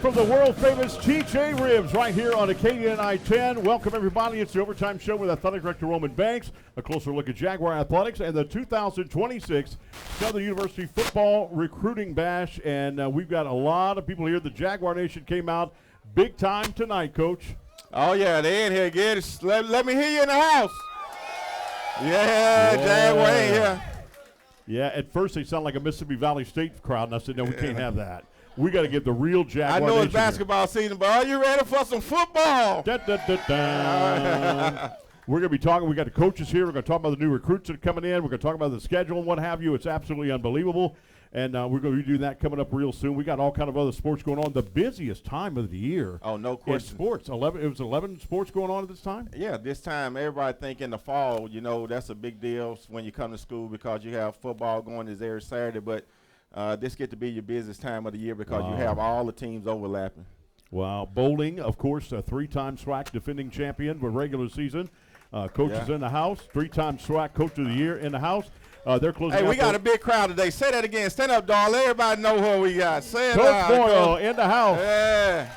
from the world-famous TJ Ribs right here on Acadian I-10. Welcome, everybody. It's the Overtime Show with Athletic Director Roman Banks. A closer look at Jaguar Athletics and the 2026 Southern University Football Recruiting Bash. And we've got a lot of people here. The Jaguar Nation came out big time tonight, Coach. Oh, yeah, they in here again. Let me hear you in the house. Yeah, Jaguar in here. Yeah, at first they sound like a Mississippi Valley State crowd, and I said, no, we can't have that. We got to get the real Jaguar I know Nation it's basketball season, but are you ready for some football? Da, da, da, da. We're going to be talking. We got the coaches here. We're going to talk about the new recruits that are coming in. We're going to talk about the schedule and what have you. It's absolutely unbelievable, and we're going to be doing that coming up real soon. We got all kind of other sports going on. The busiest time of the year. Oh, no question. In sports. It was 11 sports going on at this time? Yeah, this time everybody think in the fall, you know, that's a big deal when you come to school because you have football going this every Saturday, but this get to be your busiest time of the year because you have all the teams overlapping. Wow. Bowling, of course, a three-time SWAC defending champion with regular season. Coaches in the house, three-time SWAC Coach of the Year in the house. They're closing out. Hey, we got a big crowd today. Say that again. Stand up, dog. Let everybody know who we got. Say it Coach Boyle in the house. Yeah.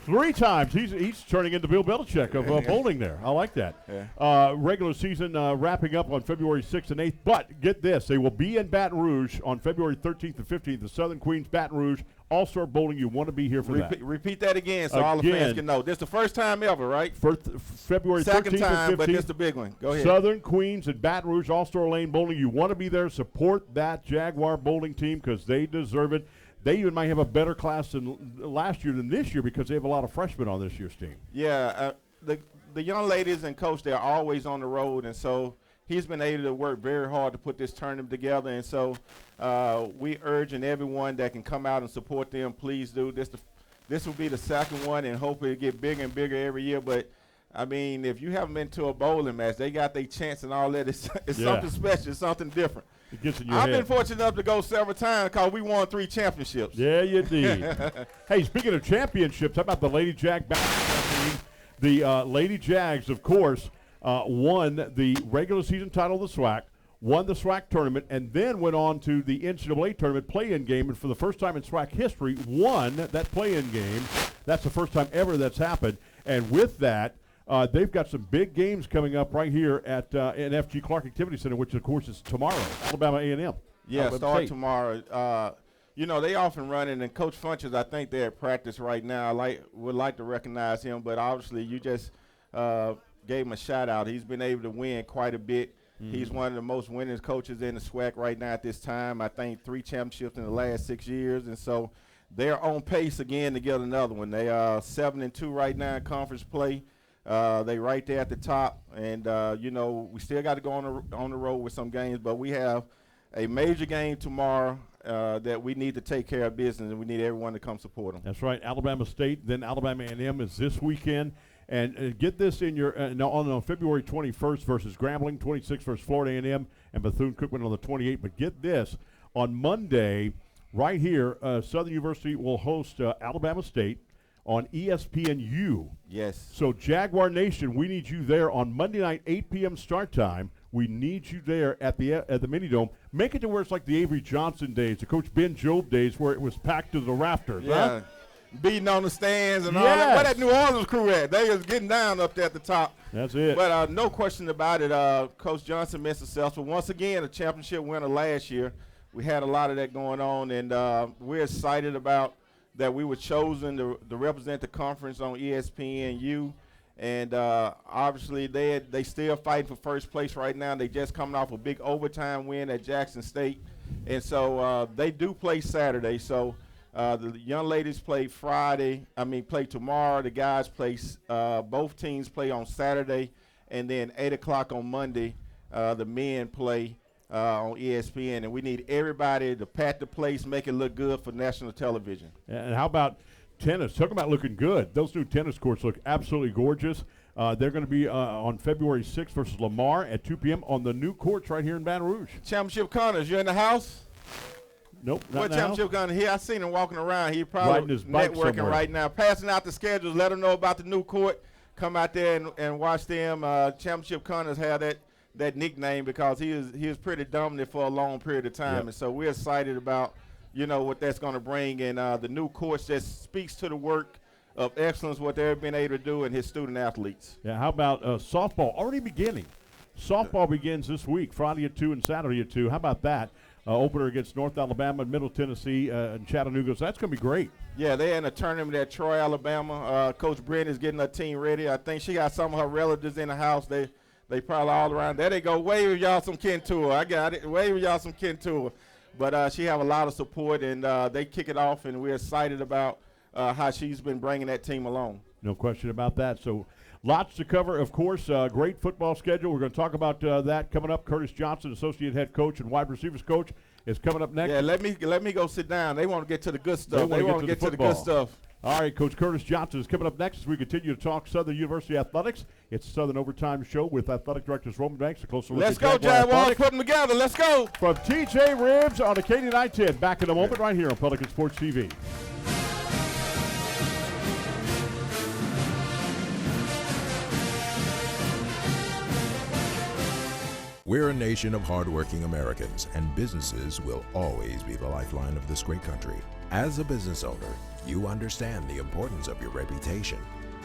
Three times. He's turning into Bill Belichick of bowling there. I like that. Yeah. Regular season wrapping up on February 6th and 8th. But get this. They will be in Baton Rouge on February 13th and 15th. The Southern Queens Baton Rouge All-Star Bowling. You want to be here for that. Repeat that again so all the fans can know. This is the first time ever, right? February 13th Second time, and 15th. but this is the big one. Go ahead. Southern Queens and Baton Rouge All-Star Lane Bowling. You want to be there. Support that Jaguar bowling team because they deserve it. They even might have a better class than last year than this year because they have a lot of freshmen on this year's team. Yeah, the young ladies and coach, they're always on the road, and so he's been able to work very hard to put this tournament together. And so we urging everyone that can come out and support them, please do. This will be the second one, and hopefully it get bigger and bigger every year. But I mean, if you haven't been to a bowling match, they got their chance and all that. It's something special, it's something different. It gets in your I've head. been fortunate enough to go several times because we won 3 championships. Yeah, you did. Hey, speaking of championships, how about the Lady Jag basketball team? The Lady Jags, of course, won the regular season title of the SWAC, won the SWAC tournament, and then went on to the NCAA tournament play-in game, and for the first time in SWAC history, won that play-in game. That's the first time ever that's happened. And with that, they've got some big games coming up right here at NFG Clark Activity Center, which, of course, is tomorrow, Alabama A&M. Yeah, start tomorrow. You know, they often run it, and Coach Funches, I think they're at practice right now. Would like to recognize him, but obviously you just gave him a shout-out. He's been able to win quite a bit. Mm-hmm. He's one of the most winning coaches in the SWAC right now at this time. I think 3 championships in the last 6 years, and so they're on pace again to get another one. They are 7-2 right now in conference play. They right there at the top, and you know, we still got to go on the road with some games, but we have a major game tomorrow that we need to take care of business, and we need everyone to come support them. That's right. Alabama State, then Alabama A&M is this weekend, and get this in your on February 21st versus Grambling, 26th versus Florida A&M, and Bethune-Cookman on the 28th. But get this, on Monday, right here, Southern University will host Alabama State on ESPNU. Yes. So Jaguar Nation, we need you there on Monday night, 8 p.m. start time. We need you there at the Mini Dome. Make it to where it's like the Avery Johnson days, the Coach Ben Jobe days, where it was packed to the rafters. Yeah. Huh? Beating on the stands and all that. Where that New Orleans crew at? They was getting down up there at the top. That's it. But no question about it, Coach Johnson been successful. Once again, a championship winner last year. We had a lot of that going on, and we're excited about that we were chosen to represent the conference on ESPNU. And obviously they still fighting for first place right now. They just coming off a big overtime win at Jackson State. And so they do play Saturday. So the young ladies play play tomorrow. The guys play, both teams play on Saturday. And then 8 o'clock on Monday, the men play on ESPN, and we need everybody to pat the place, make it look good for national television. And how about tennis? Talk about looking good. Those new tennis courts look absolutely gorgeous. They're going to be on February 6th versus Lamar at 2 p.m. on the new courts right here in Baton Rouge. Championship Connors, you in the house? Nope, not what now. Championship Connors? Here, I seen him walking around. He probably networking somewhere right now, passing out the schedules. Let them know about the new court. Come out there and watch them. Championship Connors have that nickname because he was pretty dominant for a long period of time, and so we're excited about what that's going to bring. And the new coach just speaks to the work of excellence, what they've been able to do, and his student athletes. Yeah, how about softball already beginning? Softball begins this week, Friday at 2 and Saturday at 2. How about that? Opener against North Alabama, Middle Tennessee, and Chattanooga. So that's going to be great. Yeah, they're in a tournament at Troy, Alabama. Coach Brent is getting her team ready. I think she got some of her relatives in the house. They probably all around. There they go. Wave y'all some kin to her. I got it. Wave y'all some kin to her. But she have a lot of support, and they kick it off, and we're excited about how she's been bringing that team along. No question about that. So lots to cover, of course. Great football schedule. We're going to talk about that coming up. Curtis Johnson, associate head coach and wide receivers coach, is coming up next. Yeah, let me go sit down. They want to get to the good stuff. They want to get to the good stuff. All right, Coach Curtis Johnson is coming up next as we continue to talk Southern University athletics. It's the Southern Overtime Show with athletic directors Roman Banks. A closer look Let's go, Jaguars. Put them together. Let's go. From TJ Ribs on Acadia 910. Back in a moment right here on Pelican Sports TV. We're a nation of hardworking Americans, and businesses will always be the lifeline of this great country. As a business owner, you understand the importance of your reputation.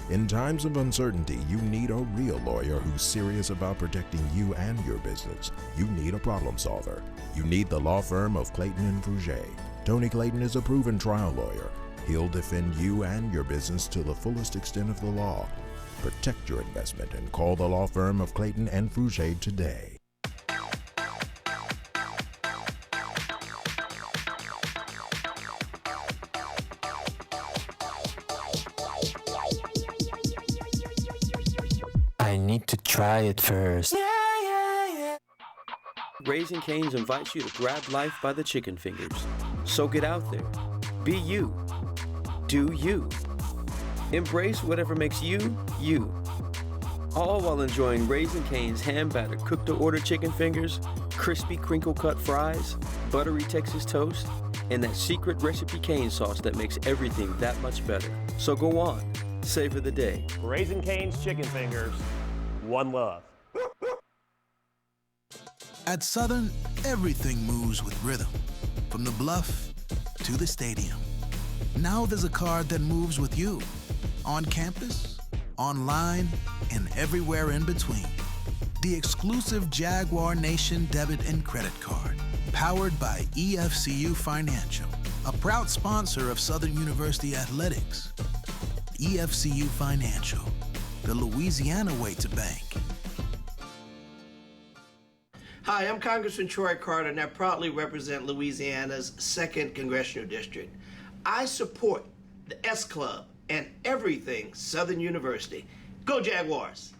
In times of uncertainty, you need a real lawyer who's serious about protecting you and your business. You need a problem solver. You need the law firm of Clayton and Fouger. Tony Clayton is a proven trial lawyer. He'll defend you and your business to the fullest extent of the law. Protect your investment and call the law firm of Clayton and Fouger today. I need to try it first. Raising Cane's invites you to grab life by the chicken fingers. So get out there. Be you. Do you. Embrace whatever makes you, you. All while enjoying Raising Cane's hand-battered cooked-to-order chicken fingers, crispy crinkle-cut fries, buttery Texas toast, and that secret recipe cane sauce that makes everything that much better. So go on. Savor the day. Raising Cane's chicken fingers. One love. At Southern, everything moves with rhythm. From the bluff to the stadium. Now there's a card that moves with you. On campus, online, and everywhere in between. The exclusive Jaguar Nation debit and credit card. Powered by EFCU Financial, a proud sponsor of Southern University Athletics. EFCU Financial, the Louisiana way to bank. Hi, I'm Congressman Troy Carter, and I proudly represent Louisiana's 2nd Congressional District. I support the S Club and everything Southern University. Go Jaguars!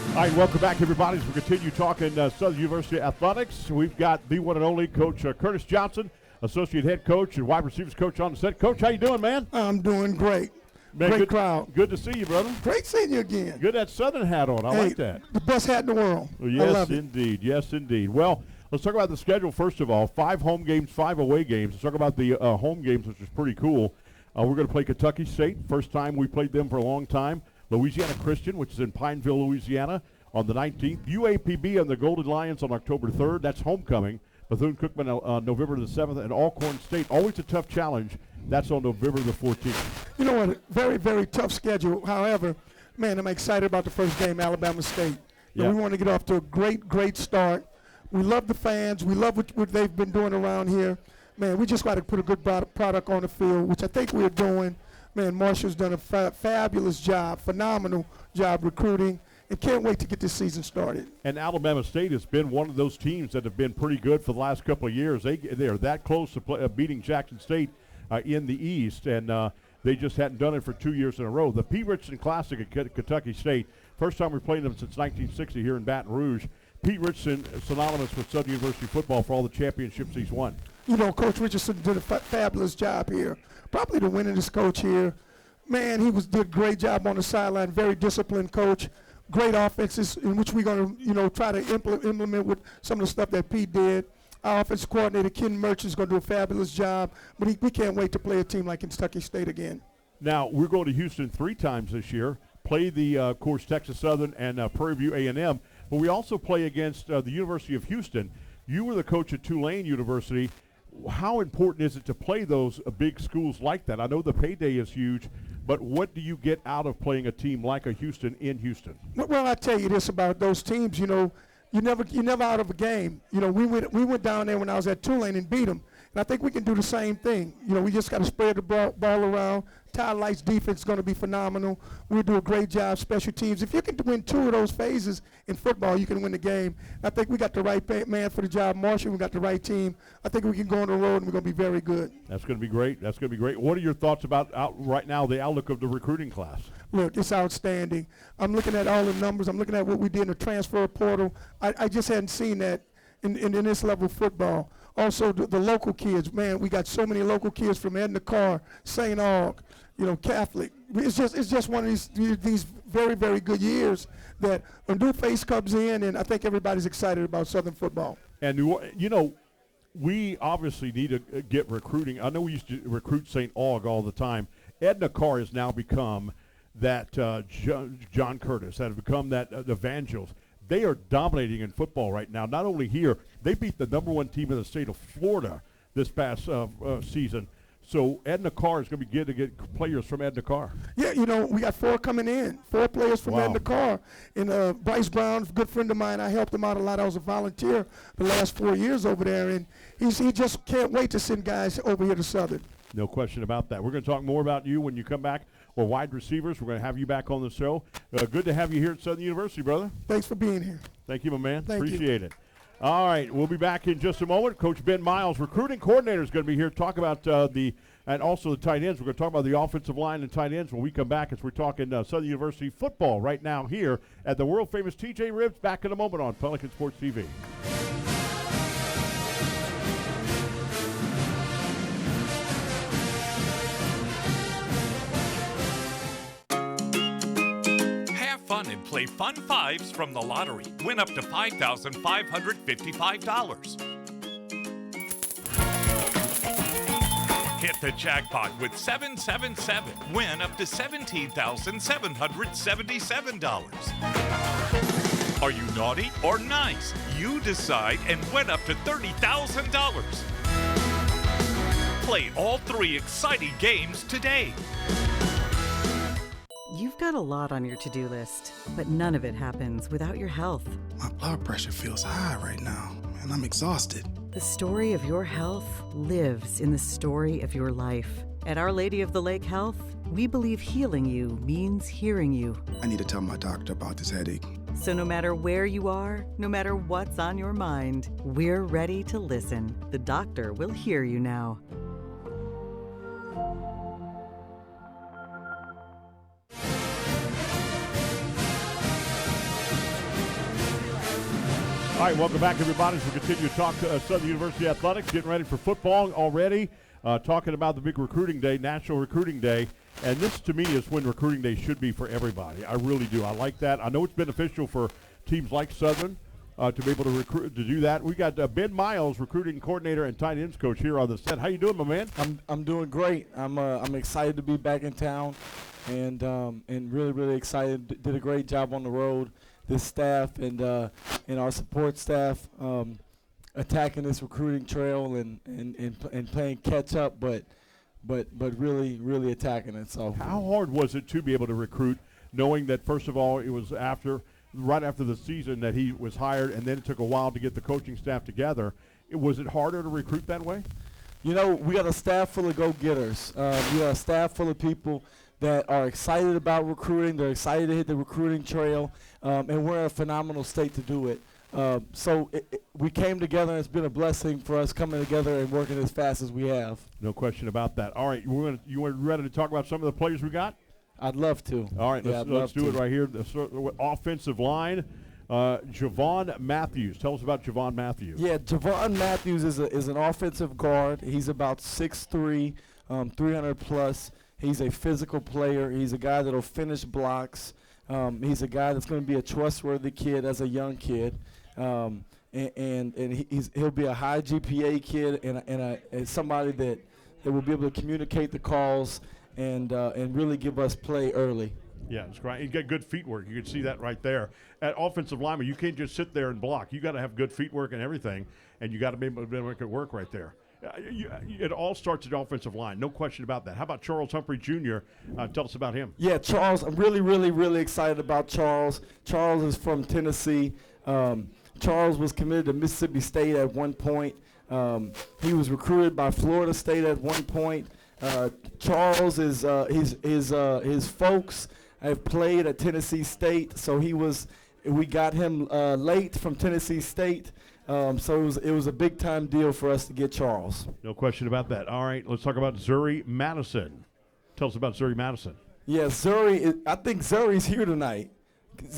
All right, welcome back, everybody, as we continue talking Southern University athletics. We've got the one and only Coach Curtis Johnson, associate head coach and wide receivers coach on the set. Coach, how you doing, man? I'm doing great. Man, great crowd. Good to see you, brother. Great seeing you again. Good that Southern hat on. I like that. The best hat in the world. Well, yes, I love it. indeed. Yes, indeed. Well, let's talk about the schedule first of all. 5 home games, 5 away games. Let's talk about the home games, which is pretty cool. We're going to play Kentucky State. First time we played them for a long time. Louisiana Christian, which is in Pineville, Louisiana, on the 19th. UAPB and the Golden Lions on October 3rd. That's homecoming. Bethune-Cookman on November the 7th. And Alcorn State, always a tough challenge. That's on November the 14th. You know what? Very, very tough schedule. However, man, I'm excited about the first game, Alabama State. Yeah. We want to get off to a great, great start. We love the fans. We love what they've been doing around here. Man, we just got to put a good product on the field, which I think we're doing. Man, Marshall's done a fabulous job, phenomenal job recruiting, and can't wait to get this season started. And Alabama State has been one of those teams that have been pretty good for the last couple of years. They are that close to beating Jackson State in the East, and they just hadn't done it for 2 years in a row. The P. Richardson Classic at Kentucky State, first time we've played them since 1960 here in Baton Rouge. Pete Richardson, synonymous with Southern University football for all the championships he's won. You know, Coach Richardson did a fabulous job here. Probably the winningest coach here. Man, he did a great job on the sideline. Very disciplined coach. Great offenses in which we're going to, try to implement with some of the stuff that Pete did. Our offensive coordinator, Ken Merchant, is going to do a fabulous job. But we can't wait to play a team like Kentucky State again. Now, we're going to Houston 3 times this year. Play the, of course, Texas Southern and Prairie View A&M. but we also play against the University of Houston. You were the coach at Tulane University. How important is it to play those big schools like that? I know the payday is huge, but what do you get out of playing a team like a Houston in Houston? Well, I tell you this about those teams. You're never out of a game. We went down there when I was at Tulane and beat them, and I think we can do the same thing. We just got to spread the ball around. Ty Light's defense is going to be phenomenal. We'll do a great job, special teams. If you can win 2 of those phases in football, you can win the game. I think we got the right man for the job, Marshall. We got the right team. I think we can go on the road, and we're going to be very good. That's going to be great. That's going to be great. What are your thoughts about right now the outlook of the recruiting class? Look, it's outstanding. I'm looking at all the numbers. I'm looking at what we did in the transfer portal. I just hadn't seen that in this level of football. Also, the local kids, man, we got so many local kids from Edna Carr, St. Aug, Catholic. It's just one of these very, very good years that a new face comes in, and I think everybody's excited about Southern football. And, we obviously need to get recruiting. I know we used to recruit St. Aug all the time. Edna Carr has now become that John Curtis, that have become that evangels. They are dominating in football right now. Not only here, they beat the #1 team in the state of Florida this past season. So Edna Carr is going to be good to get players from Edna Carr. Yeah, we got 4 coming in, 4 players from Edna Carr. And Bryce Brown, a good friend of mine, I helped him out a lot. I was a volunteer the last 4 years over there, and he just can't wait to send guys over here to Southern. No question about that. We're going to talk more about you when you come back. Or wide receivers. We're going to have you back on the show. Good to have you here at Southern University, brother. Thanks for being here. Thank you, my man. Thank you. Appreciate it. All right, we'll be back in just a moment. Coach Ben Miles, recruiting coordinator, is going to be here to talk about and also the tight ends. We're going to talk about the offensive line and tight ends when we come back as we're talking Southern University football right now here at the world-famous TJ Ribs. Back in a moment on Pelican Sports TV. And play Fun Fives from the lottery. Win up to $5,555. Hit the jackpot with 777. Win up to $17,777. Are you naughty or nice? You decide and win up to $30,000. Play all 3 exciting games today. You've got a lot on your to-do list, but none of it happens without your health. My blood pressure feels high right now, and I'm exhausted. The story of your health lives in the story of your life. At Our Lady of the Lake Health, we believe healing you means hearing you. I need to tell my doctor about this headache. So no matter where you are, no matter what's on your mind, we're ready to listen. The doctor will hear you now. All right, welcome back, everybody, as we continue to talk Southern University Athletics, getting ready for football already, talking about the big recruiting day, National Recruiting Day, and this, to me, is when recruiting day should be for everybody. I really do. I like that. I know it's beneficial for teams like Southern to be able to recruit, to do that. We got Ben Miles, recruiting coordinator and tight ends coach, here on the set. How you doing, my man? I'm doing great. I'm excited to be back in town, and really excited. Did a great job on the road. This staff and our support staff attacking this recruiting trail and playing catch up, but really attacking it. So how hard was it to be able to recruit, knowing that first of all it was right after the season that he was hired, and then it took a while to get the coaching staff together? Was it harder to recruit that way? We got a staff full of go-getters. We got a staff full of people that are excited about recruiting. They're excited to hit the recruiting trail, and we're in a phenomenal state to do it. So we came together, and it's been a blessing for us coming together and working as fast as we have. No question about that. All right, you ready to talk about some of the players we got? I'd love to. All right, let's do it right here. The offensive line, Javon Matthews. Tell us about Javon Matthews. Yeah, Javon Matthews is an offensive guard. He's about 6'3", 300 plus. He's a physical player. He's a guy that'll finish blocks. He's a guy that's going to be a trustworthy kid as a young kid, and he'll be a high GPA kid and somebody that will be able to communicate the calls and really give us play early. Yeah, it's great. You get good feet work. You can see that right there. At offensive lineman, you can't just sit there and block. You got to have good feet work and everything, and you got to be able to make it work right there. It all starts at offensive line, no question about that. How about Charles Humphrey Jr.? Tell us about him. Yeah, Charles, I'm really, really, really excited about Charles. Charles is from Tennessee. Charles was committed to Mississippi State at one point. He was recruited by Florida State at one point. Charles is his folks have played at Tennessee State, so we got him late from Tennessee State. So it was a big time deal for us to get Charles. No question about that. All right, let's talk about Zuri Madison. Tell us about Zuri Madison. Yeah, Zuri. I think Zuri's here tonight.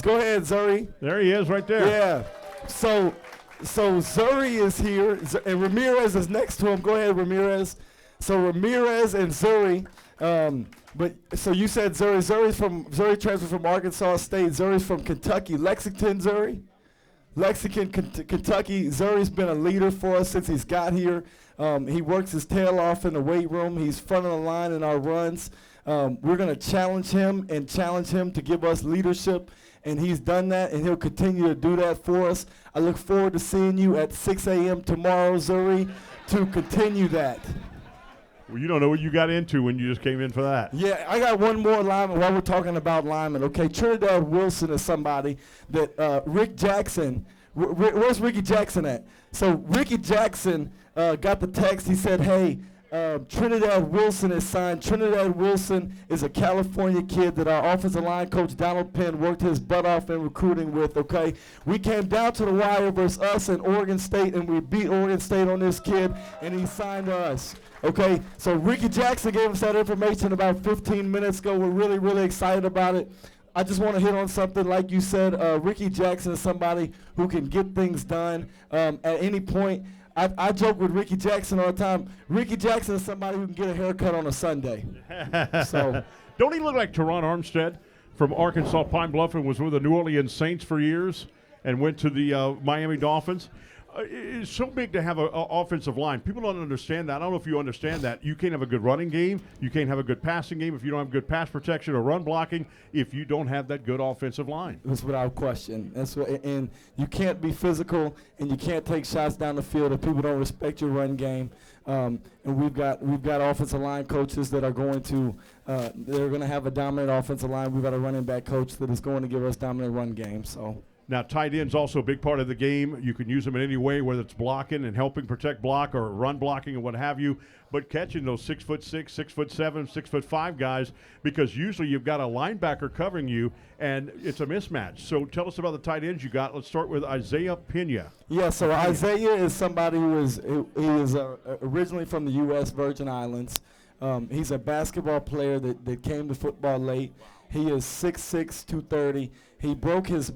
Go ahead, Zuri. There he is, right there. Yeah. So Zuri is here, and Ramirez is next to him. Go ahead, Ramirez. So Ramirez and Zuri. So you said Zuri. Zuri transferred from Arkansas State. Zuri's from Kentucky, Lexington. Kentucky. Zuri's been a leader for us since he's got here. He works his tail off in the weight room. He's front of the line in our runs. We're going to challenge him to give us leadership, and he's done that, and he'll continue to do that for us. I look forward to seeing you at 6 a.m. tomorrow, Zuri, to continue that. Well, you don't know what you got into when you just came in for that. Yeah, I got one more lineman while we're talking about linemen. Okay, Trinidad Wilson is somebody that Rick Jackson, where's Ricky Jackson at? So Ricky Jackson got the text. He said, hey, Trinidad Wilson is signed. Trinidad Wilson is a California kid that our offensive line coach Donald Penn worked his butt off in recruiting with, okay? We came down to the wire versus us and Oregon State, and we beat Oregon State on this kid, and he signed to us, okay? So Ricky Jackson gave us that information about 15 minutes ago. We're really, really excited about it. I just want to hit on something. Like you said, Ricky Jackson is somebody who can get things done at any point. I joke with Ricky Jackson all the time. Ricky Jackson is somebody who can get a haircut on a Sunday. So, don't he look like Teron Armstead from Arkansas Pine Bluff and was with the New Orleans Saints for years and went to the Miami Dolphins? It's so big to have an offensive line. People don't understand that. I don't know if you understand that. You can't have a good running game. You can't have a good passing game if you don't have good pass protection or run blocking if you don't have that good offensive line. That's without question. And you can't be physical and you can't take shots down the field if people don't respect your run game. And we've got offensive line coaches that are going to have a dominant offensive line. We've got a running back coach that is going to give us dominant run game. So. Now, tight end's also a big part of the game. You can use them in any way, whether it's blocking and helping protect block or run blocking and what have you, but catching those 6'6", 6'7", 6'5" guys, because usually you've got a linebacker covering you, and it's a mismatch. So tell us about the tight ends you got. Let's start with Isaiah Pena. Yeah, so Isaiah is somebody who is originally from the U.S. Virgin Islands. He's a basketball player that came to football late. He is 6'6", 230. He broke his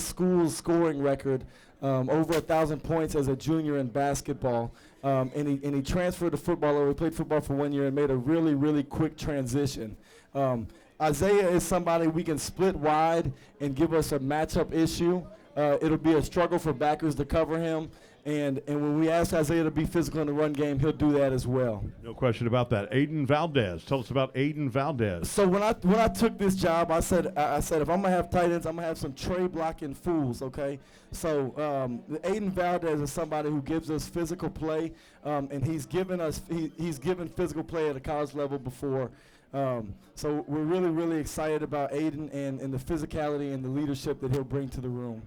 school's scoring record, over 1,000 points as a junior in basketball. And he transferred to football. He played football for 1 year and made a really, really quick transition. Isaiah is somebody we can split wide and give us a matchup issue. It'll be a struggle for backers to cover him. And when we ask Isaiah to be physical in the run game, he'll do that as well. No question about that. Aiden Valdez. Tell us about Aiden Valdez. So when I took this job, I said if I'm going to have tight ends, I'm going to have some tray blocking fools, okay? So Aiden Valdez is somebody who gives us physical play, and he's given physical play at a college level before. So we're really, really excited about Aiden and the physicality and the leadership that he'll bring to the room.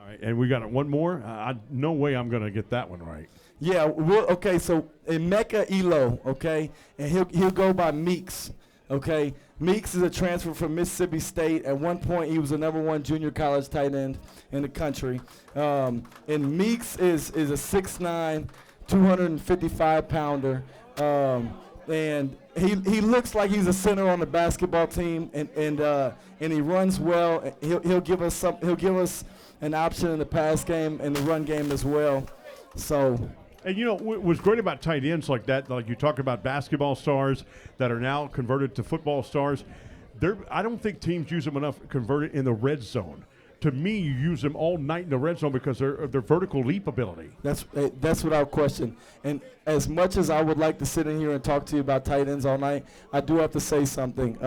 All right, and we got one more. No way I'm going to get that one right. Yeah, okay, so Emeka Elo, okay, and he'll go by Meeks, okay. Meeks is a transfer from Mississippi State. At one point, he was the #1 junior college tight end in the country. And Meeks is a 6'9", 255-pounder. And he looks like he's a center on the basketball team, and he runs well. He'll give us an option in the pass game and the run game as well. So. And, you know, what was great about tight ends like that, like you talked about basketball stars that are now converted to football stars, I don't think teams use them enough converted in the red zone. To me, you use them all night in the red zone because of their vertical leap ability. That's without question. And as much as I would like to sit in here and talk to you about tight ends all night, I do have to say something.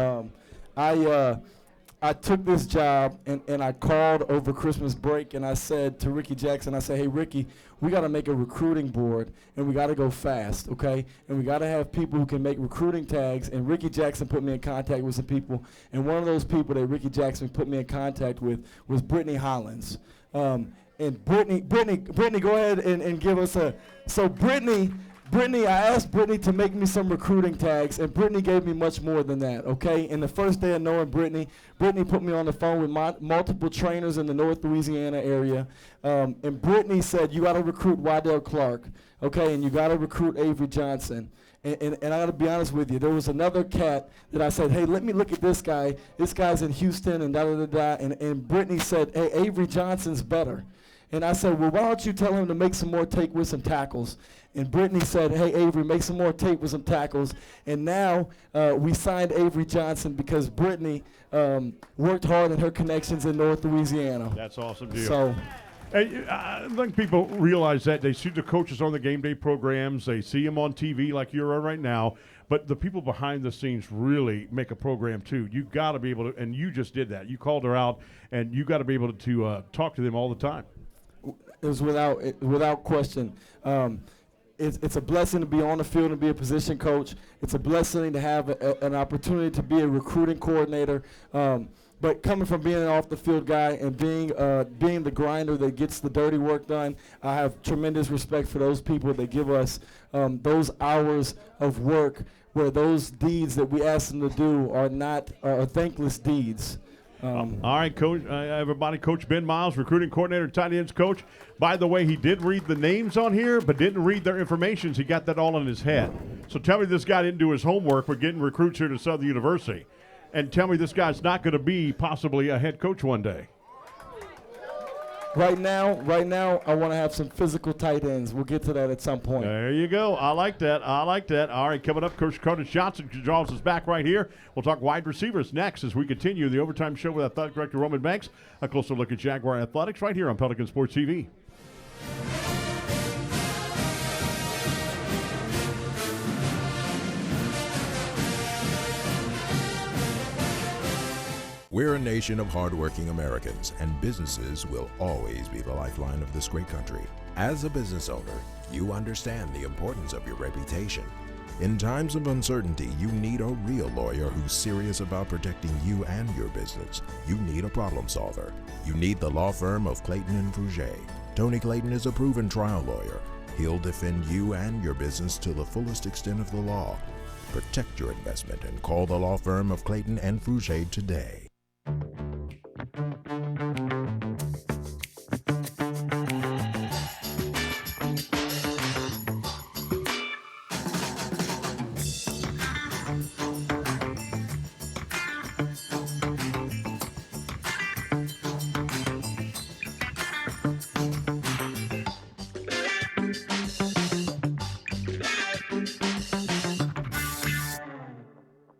I took this job and I called over Christmas break and I said to Ricky Jackson, I said, hey, Ricky, we got to make a recruiting board and we got to go fast, okay? And we got to have people who can make recruiting tags. And Ricky Jackson put me in contact with some people. And one of those people that Ricky Jackson put me in contact with was Brittany Hollins. And Brittany, go ahead and give us a, so Brittany, I asked Brittany to make me some recruiting tags, and Brittany gave me much more than that, okay? And the first day of knowing Brittany put me on the phone with multiple trainers in the North Louisiana area, and Brittany said, you got to recruit Waddell Clark, okay, and you got to recruit Avery Johnson. And I got to be honest with you, there was another cat that I said, hey, let me look at this guy. This guy's in Houston and da-da-da-da, and Brittany said, hey, Avery Johnson's better. And I said, well, why don't you tell him to make some more tape with some tackles? And Brittany said, hey, Avery, make some more tape with some tackles. And now we signed Avery Johnson because Brittany worked hard in her connections in North Louisiana. That's awesome deal. So, hey, I think people realize that. They see the coaches on the game day programs. They see them on TV like you're on right now. But the people behind the scenes really make a program, too. You got to be able to, and you just did that. You called her out, and you got to be able to talk to them all the time. It was without question. It's a blessing to be on the field and be a position coach. It's a blessing to have an opportunity to be a recruiting coordinator. But coming from being an off-the-field guy and being the grinder that gets the dirty work done, I have tremendous respect for those people that give us those hours of work where those deeds that we ask them to do are thankless deeds. All right, Coach. Everybody, Coach Ben Miles, recruiting coordinator, tight ends coach. By the way, he did read the names on here, but didn't read their information. He got that all in his head. So tell me this guy didn't do his homework for getting recruits here to Southern University. And tell me this guy's not going to be possibly a head coach one day. Right now, I want to have some physical tight ends. We'll get to that at some point. There you go. I like that. All right, coming up, Coach Curtis Johnson draws us back right here. We'll talk wide receivers next as we continue the Overtime Show with Athletic Director Roman Banks. A closer look at Jaguar Athletics right here on Pelican Sports TV. We're a nation of hardworking Americans, and businesses will always be the lifeline of this great country. As a business owner, you understand the importance of your reputation. In times of uncertainty, you need a real lawyer who's serious about protecting you and your business. You need a problem solver. You need the law firm of Clayton and Fouger. Tony Clayton is a proven trial lawyer. He'll defend you and your business to the fullest extent of the law. Protect your investment and call the law firm of Clayton and Fouger today.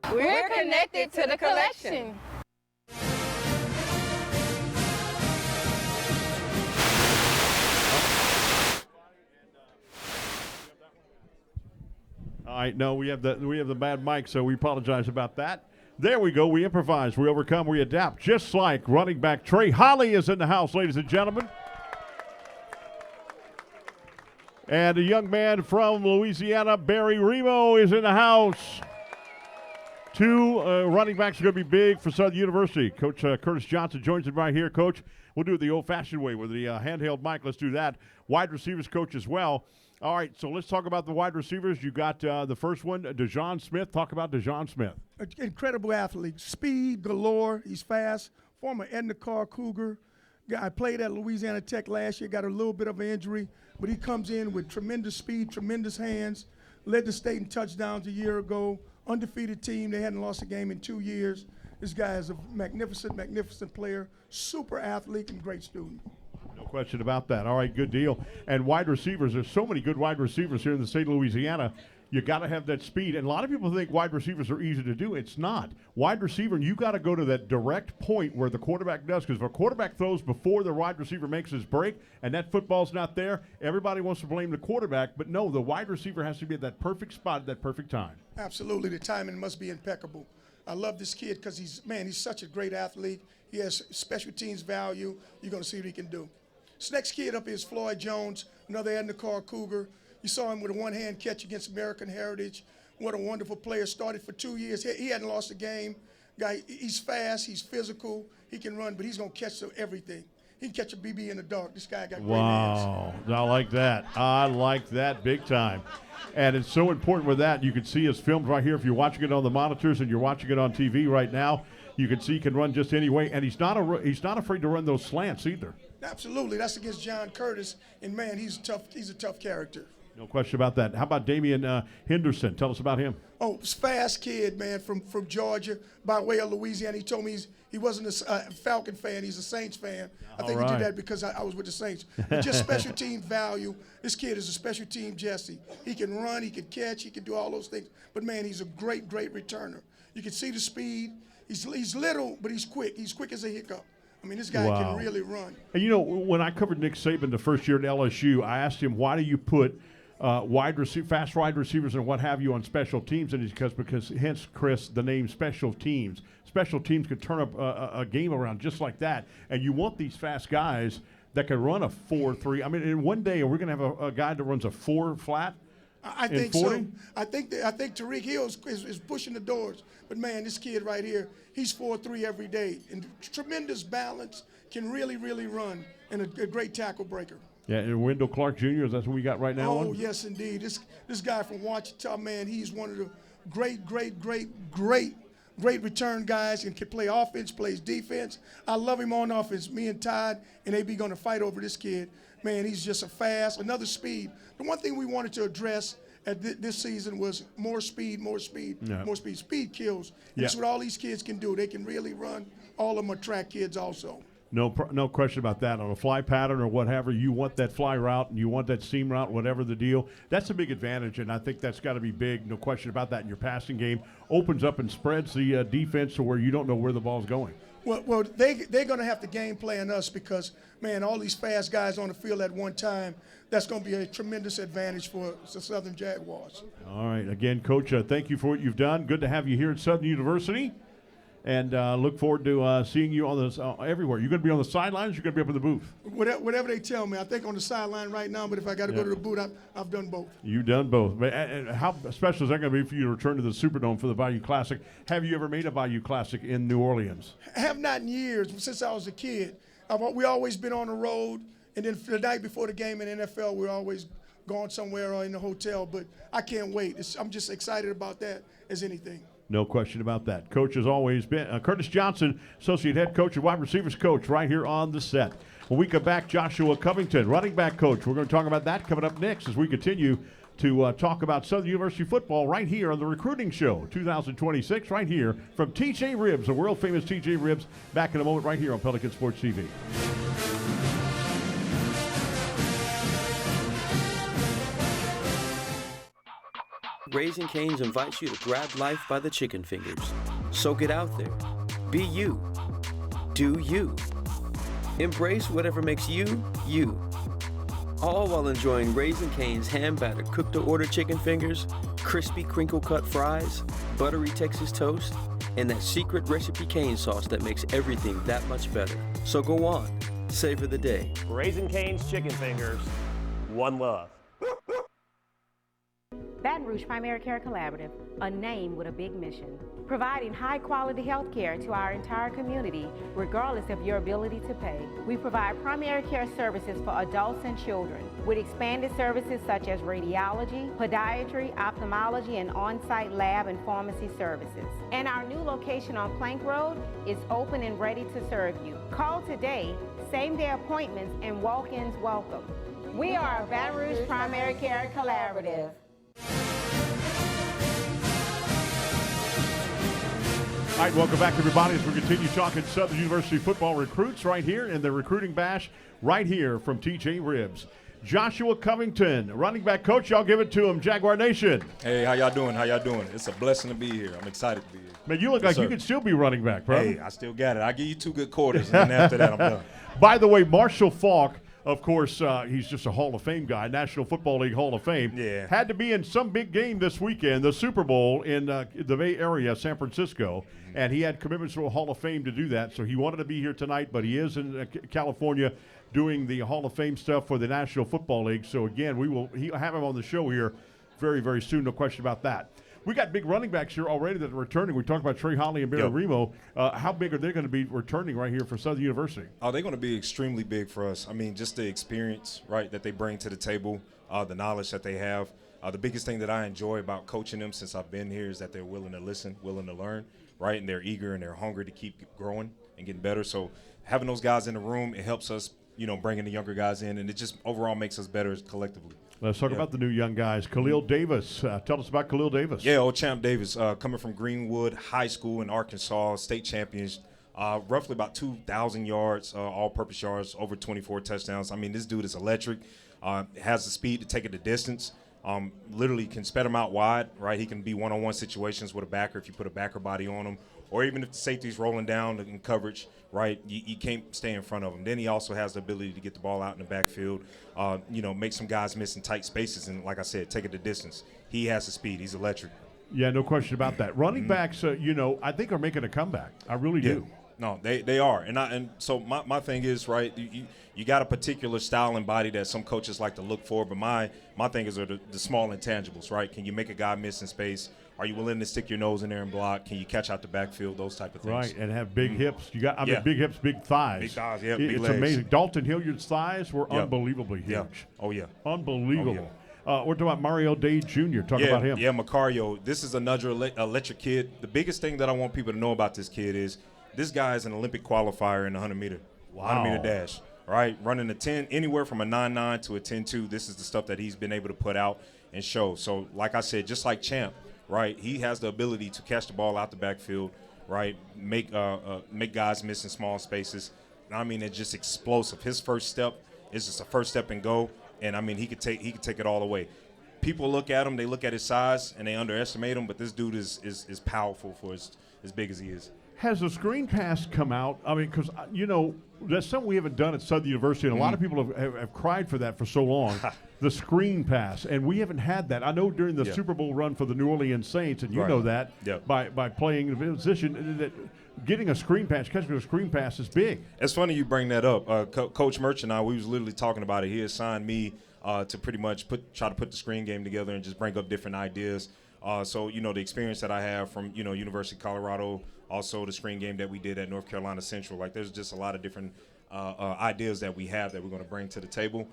We're connected to the collection. All right, no, we have the bad mic, so we apologize about that. There we go. We improvise, we overcome, we adapt, just like running back Trey Holly is in the house, ladies and gentlemen. And a young man from Louisiana, Barry Remo, is in the house. Two running backs are going to be big for Southern University. Coach Curtis Johnson joins us right here. Coach, we'll do it the old-fashioned way with the handheld mic. Let's do that. Wide receivers coach as well. All right, so let's talk about the wide receivers. You got the first one, DeJon Smith. Talk about DeJon Smith. Incredible athlete. Speed galore. He's fast. Former Edna Carr Cougar. Guy played at Louisiana Tech last year, got a little bit of an injury, but he comes in with tremendous speed, tremendous hands. Led the state in touchdowns a year ago. Undefeated team. They hadn't lost a game in 2 years. This guy is a magnificent, magnificent player, super athlete, and great student. No question about that. All right, good deal. And wide receivers, there's so many good wide receivers here in the state of Louisiana. You got to have that speed. And a lot of people think wide receivers are easy to do. It's not. Wide receiver, you got to go to that direct point where the quarterback does. Because if a quarterback throws before the wide receiver makes his break and that football's not there, everybody wants to blame the quarterback. But no, the wide receiver has to be at that perfect spot at that perfect time. Absolutely. The timing must be impeccable. I love this kid because he's such a great athlete. He has special teams value. You're going to see what he can do. This next kid up here is Floyd Jones, another Edna-Carr Cougar. You saw him with a one-hand catch against American Heritage. What a wonderful player. Started for 2 years. He hadn't lost a game. Guy, he's fast. He's physical. He can run, but he's going to catch everything. He can catch a BB in the dark. This guy got great hands. Wow. I like that. I like that big time. And it's so important with that. You can see his films right here. If you're watching it on the monitors and you're watching it on TV right now, you can see he can run just any way. And he's not afraid to run those slants either. Absolutely. That's against John Curtis. And, man, he's a tough character. No question about that. How about Damian Henderson? Tell us about him. Oh, fast kid, man, from Georgia by way of Louisiana. He told me he wasn't a Falcon fan. He's a Saints fan. I think he did that because I was with the Saints. But just special team value. This kid is a special team Jesse. He can run, he can catch, he can do all those things. But, man, he's a great, great returner. You can see the speed. He's little, but he's quick. He's quick as a hiccup. I mean, this guy can really run. And, you know, when I covered Nick Saban the first year at LSU, I asked him, why do you put fast wide receivers and what have you on special teams? And it's because hence, Chris, the name special teams. Special teams can turn up a game around just like that. And you want these fast guys that can run a 4.3. I mean, in one day, are we going to have a guy that runs a 4 flat? I think so. I think Tariq Hill is pushing the doors. But, man, this kid right here, he's 4.3 every day. And tremendous balance, can really, really run, and a great tackle breaker. Yeah, and Wendell Clark Jr., is that what we got right now? Oh, yes, indeed. This guy from Ouachita, man, he's one of the great return guys and can play offense, plays defense. I love him on offense. Me and Todd and AB going to fight over this kid. Man, he's just another speed. The one thing we wanted to address at this season was more speed. Speed kills. And that's what all these kids can do. They can really run. All of them are track kids also. No question about that. On a fly pattern or whatever, you want that fly route and you want that seam route, whatever the deal. That's a big advantage, and I think that's got to be big. No question about that in your passing game. Opens up and spreads the defense to where you don't know where the ball's going. Well, they're going to have to game plan us because, man, all these fast guys on the field at one time, that's going to be a tremendous advantage for the Southern Jaguars. All right. Again, Coach, thank you for what you've done. Good to have you here at Southern University. And look forward to seeing you on this everywhere. You're going to be on the sidelines. You're going to be up in the booth. Whatever they tell me. I think on the sideline right now, but if I got to go to the booth, I've done both. You've done both. And how special is that going to be for you to return to the Superdome for the Bayou Classic? Have you ever made a Bayou Classic in New Orleans? I have not in years, since I was a kid. We always been on the road, and then the night before the game in NFL, we're always going somewhere or in the hotel. But I can't wait. I'm just excited about that as anything. No question about that. Coach has always been Curtis Johnson, Associate Head Coach and Wide Receivers Coach, right here on the set. When we come back, Joshua Covington, Running Back Coach. We're going to talk about that coming up next as we continue to talk about Southern University football right here on the Recruiting Show 2026, right here from TJ Ribs, the world-famous TJ Ribs. Back in a moment right here on Pelican Sports TV. Raising Cane's invites you to grab life by the chicken fingers. So get out there. Be you. Do you. Embrace whatever makes you, you. All while enjoying Raising Cane's hand-battered cooked-to-order chicken fingers, crispy crinkle-cut fries, buttery Texas toast, and that secret recipe cane sauce that makes everything that much better. So go on. Savor the day. Raising Cane's chicken fingers. One love. Baton Rouge Primary Care Collaborative, a name with a big mission. Providing high-quality health care to our entire community, regardless of your ability to pay. We provide primary care services for adults and children, with expanded services such as radiology, podiatry, ophthalmology, and on-site lab and pharmacy services. And our new location on Plank Road is open and ready to serve you. Call today, same-day appointments, and walk-ins welcome. We are Baton Rouge Primary Care Collaborative. All right, welcome back, everybody, as we continue talking Southern University football recruits right here in the Recruiting Bash right here from TJ Ribs. Joshua Covington, running back coach. I'll give it to him, Jaguar Nation. Hey, how y'all doing? It's a blessing to be here. I'm excited to be here. Man, you look like you could still be running back, bro. Hey, I still got it. I'll give you 2 good quarters, and then after that, I'm done. By the way, Marshall Falk of course, he's just a Hall of Fame guy, National Football League Hall of Fame. Yeah. Had to be in some big game this weekend, the Super Bowl in the Bay Area, San Francisco, and he had commitments to a Hall of Fame to do that. So he wanted to be here tonight, but he is in California doing the Hall of Fame stuff for the National Football League. So again, he'll have him on the show here very, very soon. No question about that. We got big running backs here already that are returning. We talked about Trey Holly and Barry Remo. How big are they going to be returning right here for Southern University? Oh, they're going to be extremely big for us. I mean, just the experience, right, that they bring to the table, the knowledge that they have. The biggest thing that I enjoy about coaching them since I've been here is that they're willing to listen, willing to learn, right, and they're eager and they're hungry to keep growing and getting better. So having those guys in the room, it helps us, bringing the younger guys in, and it just overall makes us better collectively. Let's talk about the new young guys. Khalil Davis. Tell us about Khalil Davis. Yeah, old Champ Davis, coming from Greenwood High School in Arkansas, state champions, roughly about 2,000 yards, all-purpose yards, over 24 touchdowns. I mean, this dude is electric, has the speed to take it the distance, literally can spread him out wide, right? He can be one-on-one situations with a backer if you put a backer body on him, or even if the safety's rolling down in coverage, right, you can't stay in front of him. Then he also has the ability to get the ball out in the backfield, make some guys miss in tight spaces, and like I said, take it the distance. He has the speed. He's electric. Yeah, no question about that. Running backs, I think are making a comeback. I really do. No, they are. And so my thing is, right, you got a particular style and body that some coaches like to look for, but my thing is the small intangibles, right? Can you make a guy miss in space? Are you willing to stick your nose in there and block? Can you catch out the backfield? Those type of things. Right, and have big hips. You got, big hips, big thighs. Big thighs, yeah, big it's legs. amazing. Dalton Hilliard's thighs were unbelievably huge. Yeah. Oh, yeah. Unbelievable. Oh, yeah. We're talking about Mario Day Jr. Talk about him. Yeah, Macario. This is another electric kid. The biggest thing that I want people to know about this kid is this guy is an Olympic qualifier in the 100-meter, 100-meter dash, right? Running a 10, anywhere from a 9.9 to a 10.2. This is the stuff that he's been able to put out and show. So, like I said, just like Champ, right, he has the ability to catch the ball out the backfield, right, make guys miss in small spaces. I mean, it's just explosive. His first step is just a first step and go, and, I mean, he could take it all the way. People look at him, they look at his size, and they underestimate him, but this dude is powerful for as big as he is. Has the screen pass come out? I mean, because, that's something we haven't done at Southern University, and a lot of people have cried for that for so long, the screen pass, and we haven't had that. I know during the Super Bowl run for the New Orleans Saints, and you know that by playing the position, that getting a screen pass, catching a screen pass is big. It's funny you bring that up. Coach Murch and I, we was literally talking about it. He assigned me to pretty much try to put the screen game together and just bring up different ideas. So, the experience that I have from, University of Colorado, also the screen game that we did at North Carolina Central, like there's just a lot of different ideas that we have that we're going to bring to the table.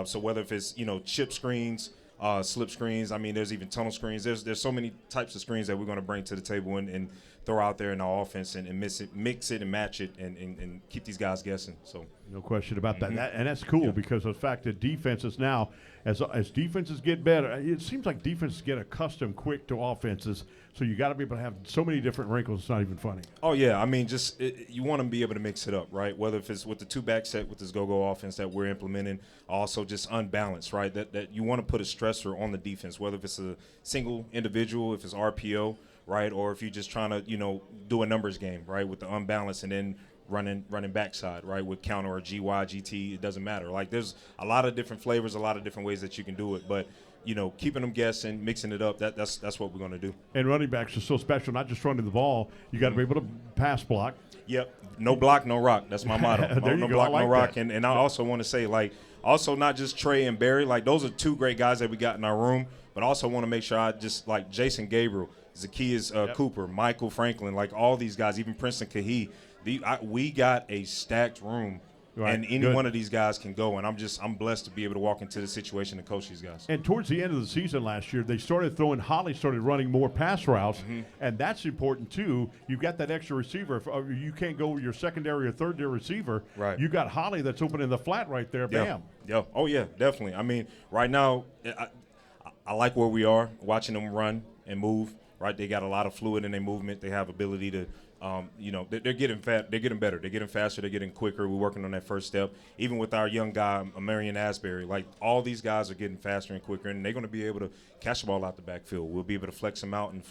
So whether if it's, chip screens, slip screens, I mean, there's even tunnel screens. There's so many types of screens that we're going to bring to the table and throw out there in our offense and mix it and match it and keep these guys guessing. So no question about that. And that's cool because of the fact that defenses now, as defenses get better, it seems like defenses get accustomed quick to offenses. So you got to be able to have so many different wrinkles. It's not even funny. Oh yeah, I mean, you want to be able to mix it up, right? Whether if it's with the two-back set with this go-go offense that we're implementing, also just unbalanced, right? That you want to put a stressor on the defense, whether if it's a single individual, if it's RPO, right, or if you're just trying to do a numbers game, right, with the unbalance and then running backside, right, with counter or GY, GT, it doesn't matter. Like there's a lot of different flavors, a lot of different ways that you can do it, but keeping them guessing, mixing it up, that's what we're going to do. And running backs are so special, not just running the ball. You got to be able to pass block. Yep. No block, no rock. That's my motto. No block, no rock. And I also want to say, also not just Trey and Barry. Those are two great guys that we got in our room, but also want to make sure I just, Jason Gabriel, Zacchaeus Cooper, Michael Franklin, all these guys, even Princeton Kahee. We got a stacked room. Right. And any one of these guys can go, and I'm blessed to be able to walk into the situation and coach these guys. And towards the end of the season last year, Holly started running more pass routes, and that's important too. You've got that extra receiver. If you can't go with your secondary or third-year receiver, right. You got Holly that's open in the flat right there. Bam. Yeah. Oh yeah, definitely. I mean, right now, I like where we are watching them run and move. Right, they got a lot of fluid in their movement. They have ability to. They're getting fat. They're getting better. They're getting faster. They're getting quicker. We're working on that first step. Even with our young guy, Marion Asbury, all these guys are getting faster and quicker, and they're going to be able to catch the ball out the backfield. We'll be able to flex them out and,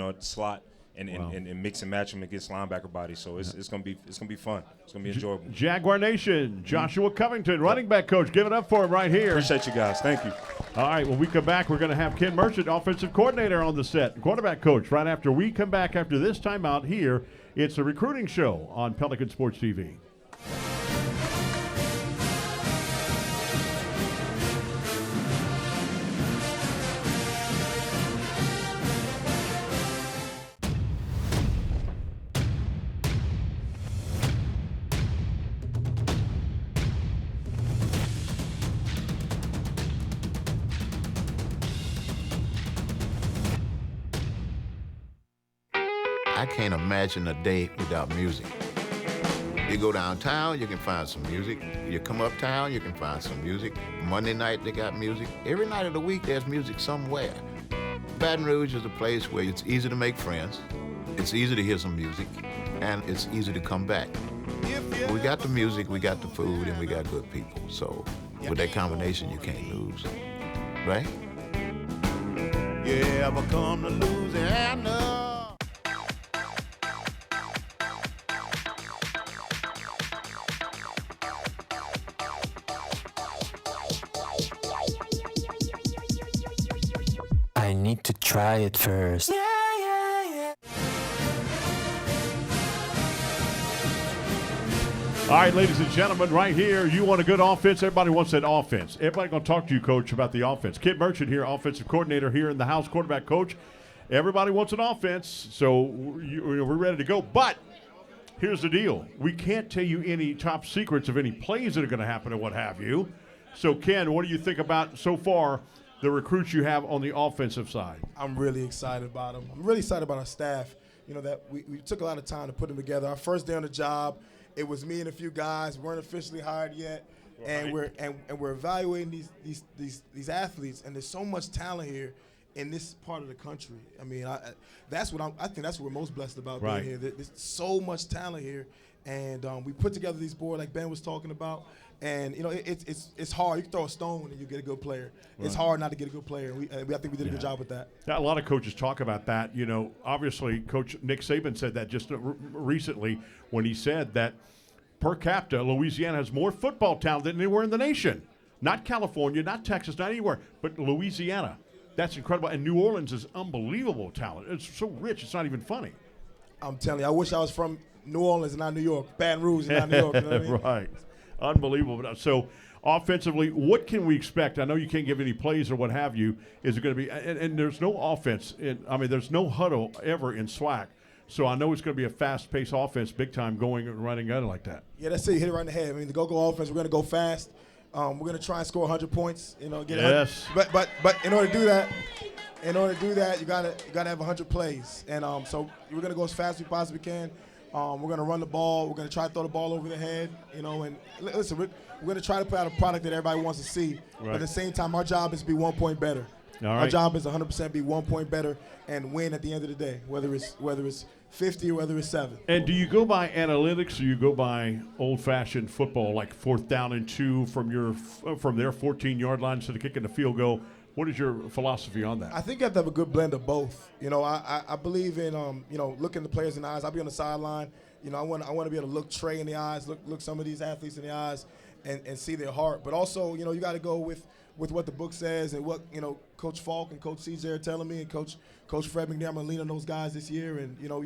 at the slot and mix and match them against linebacker bodies. So it's gonna be fun. It's gonna be enjoyable. Jaguar Nation, Joshua Covington, running back coach. Give it up for him right here. Appreciate you guys. Thank you. All right, when we come back, we're going to have Ken Merchant, offensive coordinator, on the set, quarterback coach. Right after we come back after this timeout here, it's a recruiting show on Pelican Sports TV. I can't imagine a day without music. You go downtown, you can find some music. You come uptown, you can find some music. Monday night, they got music. Every night of the week, there's music somewhere. Baton Rouge is a place where it's easy to make friends, it's easy to hear some music, and it's easy to come back. We got the music, we got the food, and we got good people. So with that combination, you can't lose, right? You ever come to Louisiana? I need to try it first. All right, ladies and gentlemen, right here, you want a good offense. Everybody wants that offense. Everybody going to talk to you, Coach, about the offense. Kid Merchant here, offensive coordinator here in the house, quarterback coach. Everybody wants an offense, so we're ready to go. But here's the deal. We can't tell you any top secrets of any plays that are going to happen and what have you. So, Ken, what do you think about so far the recruits you have on the offensive side? I'm really excited about them. I'm really excited about our staff. You know, that we took a lot of time to put them together. Our first day on the job, it was me and a few guys. We weren't officially hired yet, and we're evaluating these athletes. And there's so much talent here in this part of the country. I mean, I think that's what we're most blessed about being here. There's so much talent here, and we put together these boards like Ben was talking about. And you know, it's hard. You can throw a stone and you get a good player. Right. It's hard not to get a good player. And I think we did a good job with that. Yeah, a lot of coaches talk about that. You know, obviously, Coach Nick Saban said that just recently when he said that per capita, Louisiana has more football talent than anywhere in the nation. Not California, not Texas, not anywhere, but Louisiana. That's incredible. And New Orleans is unbelievable talent. It's so rich, it's not even funny. I'm telling you, I wish I was from New Orleans and not New York. Baton Rouge and not New York. You know what I mean? Right. Unbelievable. So, offensively, what can we expect? I know you can't give any plays or what have you. Is it going to be – and there's no offense. There's no huddle ever in SWAC. So, I know it's going to be a fast-paced offense, big-time going and running out like that. Yeah, that's it. You hit it right in the head. I mean, the go-go offense, we're going to go fast. We're going to try and score 100 points. You know, get yes. But in order to do that, you gotta have 100 plays. And so we're going to go as fast as we possibly can. We're going to run the ball. We're going to try to throw the ball over the head, you know. And listen, we're going to try to put out a product that everybody wants to see. Right. But at the same time, our job is to be 1 point better. All right. Our job is 100% be 1 point better and win at the end of the day, whether it's 50 or whether it's 7. And do you go by analytics or you go by old-fashioned football, like 4th down and 2 from their 14-yard line instead of kicking the field goal? What is your philosophy on that? I think you have to have a good blend of both. You know, I believe in looking the players in the eyes. I'll be on the sideline. You know, I want to be able to look Trey in the eyes, look some of these athletes in the eyes, and see their heart. But also, you know, you got to go with what the book says and what, you know, Coach Falk and Coach CJ are telling me, and Coach Fred McNair. I'm gonna lean on those guys this year, and you know,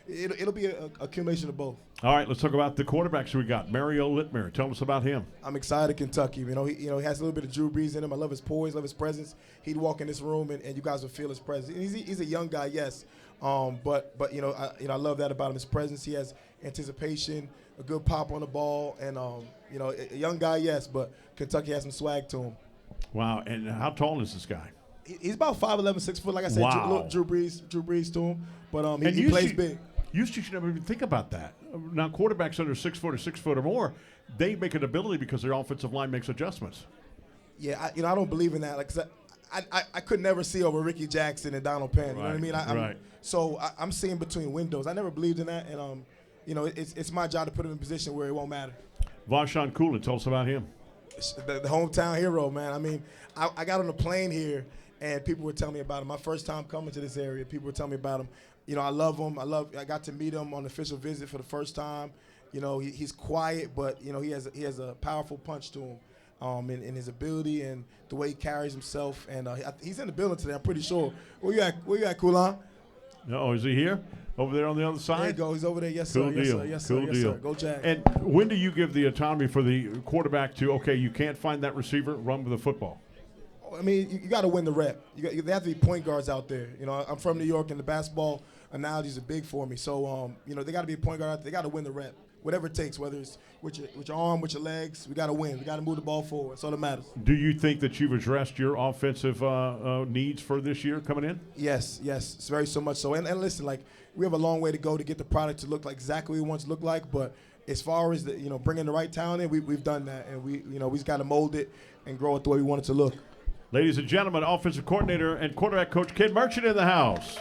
it'll be an accumulation of both. All right, let's talk about the quarterbacks we got. Mario Littmer, tell us about him. I'm excited, Kentucky. You know, he has a little bit of Drew Brees in him. I love his poise, love his presence. He'd walk in this room, and you guys would feel his presence. He's a young guy, yes, but I love that about him. His presence. He has anticipation, a good pop on the ball, and a young guy, yes, but Kentucky has some swag to him. Wow, and how tall is this guy? He's about 5'11", 6 foot. Like I said, wow. Drew Brees to him, but he plays big. Usually, you should never even think about that. Now, quarterbacks under 6 foot or 6 foot or more, they make an ability because their offensive line makes adjustments. Yeah, I don't believe in that. Like, I could never see over Ricky Jackson and Donald Penn. You know what I mean? Right. So I'm seeing between windows. I never believed in that, and it's my job to put him in a position where it won't matter. Vashon Coolin, tell us about him. The hometown hero, man. I mean, I got on a plane here, and people were telling me about him. My first time coming to this area, people were telling me about him. You know, I love him. I got to meet him on an official visit for the first time. You know, he's quiet, but you know he has a powerful punch to him, in his ability and the way he carries himself. And he's in the building today. I'm pretty sure. Where you at, Kulan? No, is he here? Over there on the other side? There you go. He's over there. Yes, cool sir. Deal. Yes, sir. Yes, sir. Cool Yes, deal. sir. Go Jags. And when do you give the autonomy for the quarterback to, okay, you can't find that receiver, run with the football? I mean, you got to win the rep. There have to be point guards out there. You know, I'm from New York, and the basketball analogies are big for me. So, you know, they got to be a point guard out there. They got to win the rep, whatever it takes, whether it's with your arm, with your legs. We got to win. We got to move the ball forward. That's all that matters. Do you think that you've addressed your offensive needs for this year coming in? Yes. It's very so much so. And listen, like, we have a long way to go to get the product to look like exactly what we want it to look like. But as far as bringing the right talent in, we've done that, and we just got to mold it and grow it the way we want it to look. Ladies and gentlemen, offensive coordinator and quarterback coach Ken Merchant in the house.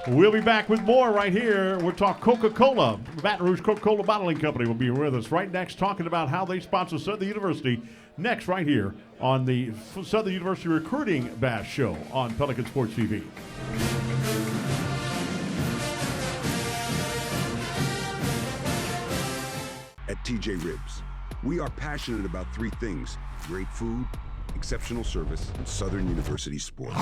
We'll be back with more right here. We'll talk Coca-Cola. Baton Rouge Coca-Cola Bottling Company will be with us right next, talking about how they sponsor Southern University. Next, right here on the Southern University Recruiting Bash Show on Pelican Sports TV. At TJ Ribs, we are passionate about three things: great food, exceptional service, and Southern University sports.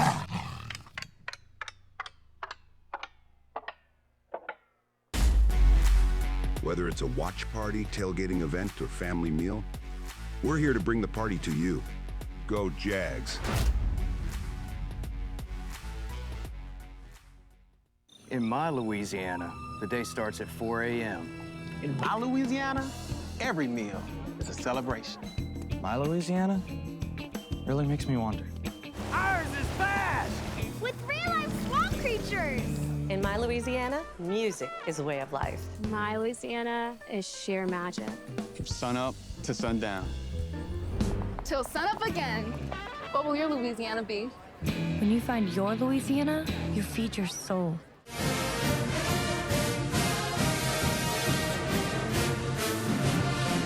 Whether it's a watch party, tailgating event, or family meal, we're here to bring the party to you. Go Jags. In my Louisiana, the day starts at 4 a.m. In my Louisiana, every meal is a celebration. My Louisiana really makes me wonder. Ours is fast! With real-life swamp creatures! In my Louisiana, music is a way of life. My Louisiana is sheer magic. From sunup to sundown. Till sunup again. What will your Louisiana be? When you find your Louisiana, you feed your soul.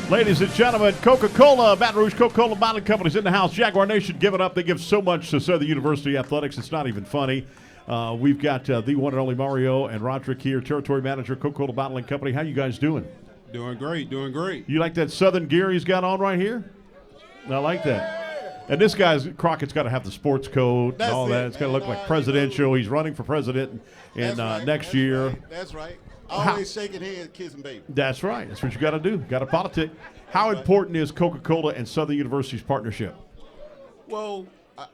Ladies and gentlemen, Coca-Cola, Baton Rouge Coca-Cola Bottling Company's in the house. Jaguar Nation, give it up. They give so much to Southern University athletics, it's not even funny. We've got the one and only Mario and Roderick here, Territory Manager, Coca-Cola Bottling Company. How you guys doing? Doing great, doing great. You like that Southern gear he's got on right here? I like that. And this guy's, Crockett's got to have the sports coat and all that. It's got to look like presidential. He's running for president in next year. Right. That's right. Always shaking hands, kissing baby. That's right. That's what you got to do. Got to politic. How important is Coca-Cola and Southern University's partnership? Well,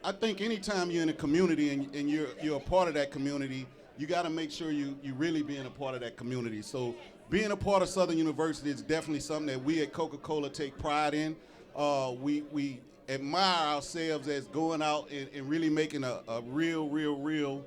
I think anytime you're in a community and you're a part of that community, you got to make sure you really being a part of that community. So being a part of Southern University is definitely something that we at Coca-Cola take pride in. We admire ourselves as going out and really making a real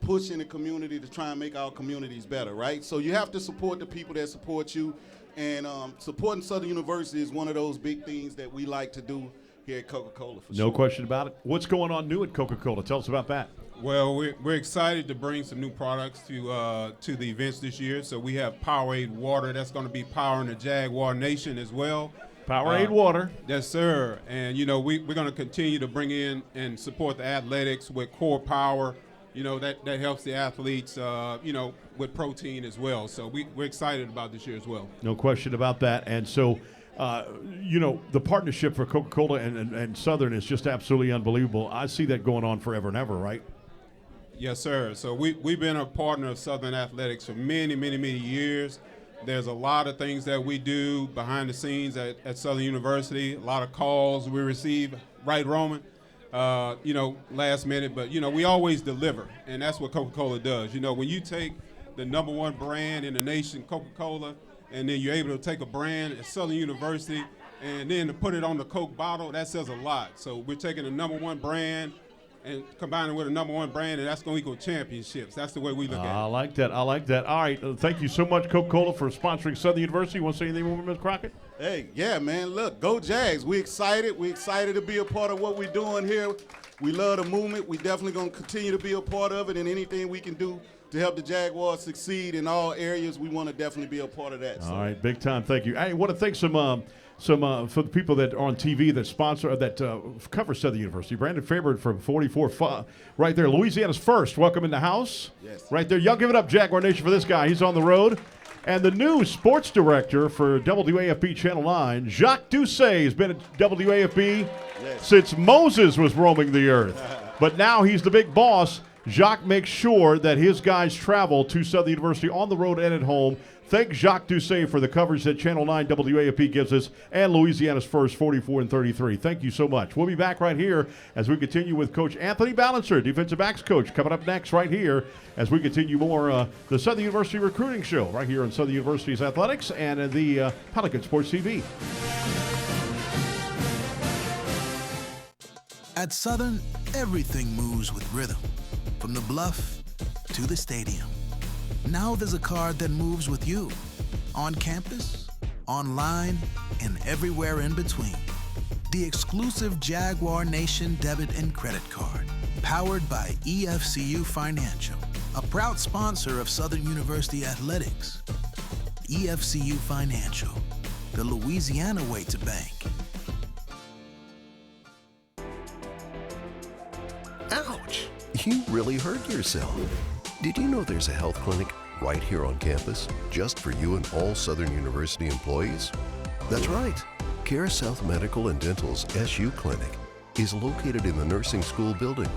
push in the community to try and make our communities better, right? So you have to support the people that support you, and supporting Southern University is one of those big things that we like to do here at Coca-Cola. For No question about it. What's going on new at Coca-Cola? Tell us about that. Well, we're excited to bring some new products to the events this year. So we have Powerade water that's going to be powering the Jaguar Nation as well. Powerade water. Yes, sir. And, we're going to continue to bring in and support the athletics with Core Power. That helps the athletes, with protein as well. So we're excited about this year as well. No question about that. And so, the partnership for Coca-Cola and Southern is just absolutely unbelievable. I see that going on forever and ever, right? Yes, sir. So we've been a partner of Southern Athletics for many, many, many years. There's a lot of things that we do behind the scenes at Southern University, a lot of calls we receive, right, Roman? Last minute, but, we always deliver, and that's what Coca-Cola does. When you take the number one brand in the nation, Coca-Cola, and then you're able to take a brand at Southern University and then to put it on the Coke bottle, that says a lot. So we're taking the number one brand and combining with a number one brand, and that's going to equal championships. That's the way we look at it. I like that. All right. Thank you so much, Coca-Cola, for sponsoring Southern University. You want to say anything more, Ms. Crockett? Hey, yeah, man. Look, go Jags. We're excited. We're excited to be a part of what we're doing here. We love the movement. We're definitely going to continue to be a part of it, and anything we can do to help the Jaguars succeed in all areas, we want to definitely be a part of that. All right, big time. Thank you. I want to thank some for the people that are on TV that sponsor that cover Southern University. Brandon Favorite from 44 right there. Louisiana's first. Welcome in the house. Yes. Right there. Y'all give it up, Jaguar Nation, for this guy. He's on the road. And the new sports director for WAFB Channel 9, Jacques Doucet, has been at WAFB since Moses was roaming the earth. But now he's the big boss. Jacques makes sure that his guys travel to Southern University on the road and at home. Thank Jacques Doucet for the coverage that Channel 9 WAFB gives us, and Louisiana's first 44-33. Thank you so much. We'll be back right here as we continue with Coach Anthony Balancer, defensive backs coach, coming up next right here as we continue more the Southern University Recruiting Show right here on Southern University's Athletics and the Pelican Sports TV. At Southern, everything moves with rhythm, from the bluff to the stadium. Now there's a card that moves with you, on campus, online, and everywhere in between. The exclusive Jaguar Nation debit and credit card, powered by EFCU Financial, a proud sponsor of Southern University Athletics. EFCU Financial, the Louisiana way to bank. Ouch! You really hurt yourself. Did you know there's a health clinic right here on campus just for you and all Southern University employees? That's right. CareSouth Medical and Dental's SU Clinic is located in the nursing school building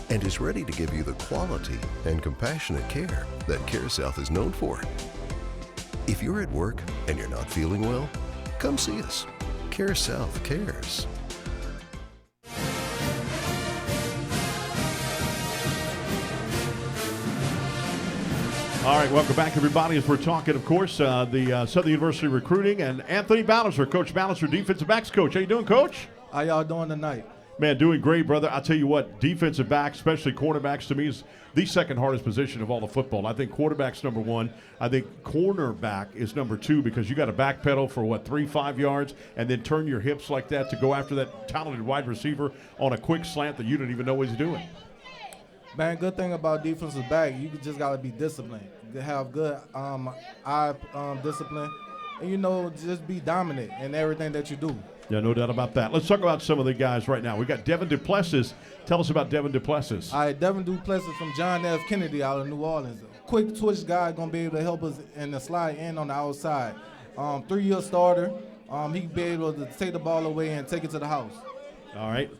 and is ready to give you the quality and compassionate care that CareSouth is known for. If you're at work and you're not feeling well, come see us. CareSouth cares. All right, welcome back, everybody, as we're talking, of course, the Southern University recruiting and Anthony Balancer, Coach Balancer, defensive backs coach. How you doing, Coach? How y'all doing tonight? Man, doing great, brother. I'll tell you what, defensive backs, especially cornerbacks, to me is the second hardest position of all the football. I think quarterback's number one. I think cornerback is number two because you got to backpedal for, 3-5 yards and then turn your hips like that to go after that talented wide receiver on a quick slant that you don't even know what he's doing. Man, good thing about defensive back, you just got to be disciplined. You have good eye discipline, and, just be dominant in everything that you do. Yeah, no doubt about that. Let's talk about some of the guys right now. We got Devin Duplessis. Tell us about Devin Duplessis. All right, Devin Duplessis from John F. Kennedy out of New Orleans. Quick twitch guy, going to be able to help us in the slide in on the outside. 3-year starter. He can be able to take the ball away and take it to the house. All right.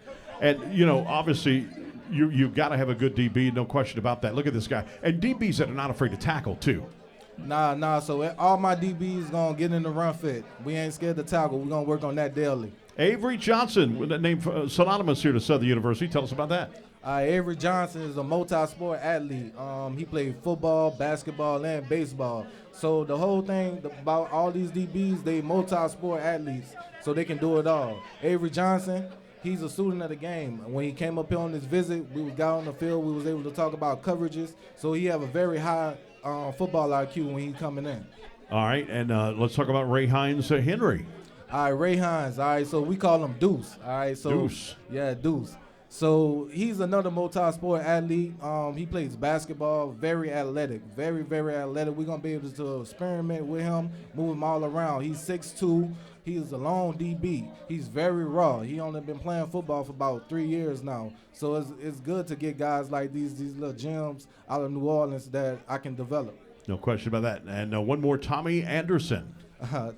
And, obviously – You've got to have a good DB, no question about that. Look at this guy. And DBs that are not afraid to tackle, too. Nah. So all my DBs going to get in the run fit. We ain't scared to tackle. We're going to work on that daily. Avery Johnson, with that name synonymous here to Southern University. Tell us about that. Avery Johnson is a multi-sport athlete. He played football, basketball, and baseball. So the whole thing about all these DBs, they multi-sport athletes, so they can do it all. Avery Johnson, he's a student of the game. When he came up here on this visit, we got on the field. We was able to talk about coverages. So he have a very high football IQ when he's coming in. All right, and let's talk about Ray Hines Henry. All right, Ray Hines. All right, so we call him Deuce. All right, so Deuce. Yeah, Deuce. So he's another multi-sport athlete. He plays basketball, very athletic, very, very athletic. We're going to be able to experiment with him, move him all around. He's 6'2". He's a lone DB. He's very raw. He only been playing football for about 3 years now. So it's good to get guys like these little gems out of New Orleans that I can develop. No question about that. And one more, Tommy Anderson.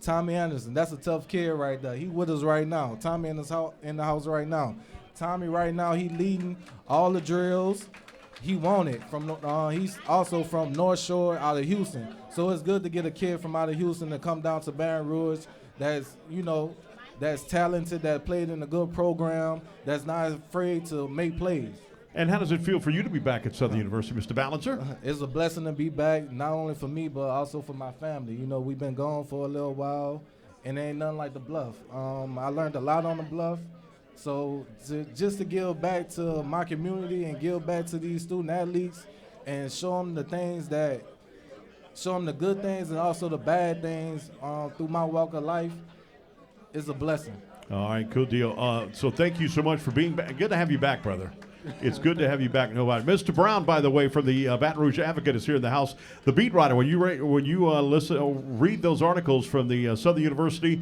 Tommy Anderson, that's a tough kid right there. He with us right now. Tommy in the house right now. Tommy right now, he leading all the drills. He won it from. He's also from North Shore out of Houston. So it's good to get a kid from out of Houston to come down to Baton Rouge. That's talented, that played in a good program, that's not afraid to make plays. And how does it feel for you to be back at Southern University, Mr. Balancer? It's a blessing to be back, not only for me, but also for my family. We've been gone for a little while, and there ain't nothing like the Bluff. I learned a lot on the Bluff. So just to give back to my community and give back to these student athletes and show them the good things and also the bad things through my walk of life is a blessing. All right, cool deal. So thank you so much for being back. Good to have you back, brother. It's good to have you back. Nobody. Mr. Brown, by the way, from the Baton Rouge Advocate, is here in the house. The beat writer. When you read those articles from the Southern University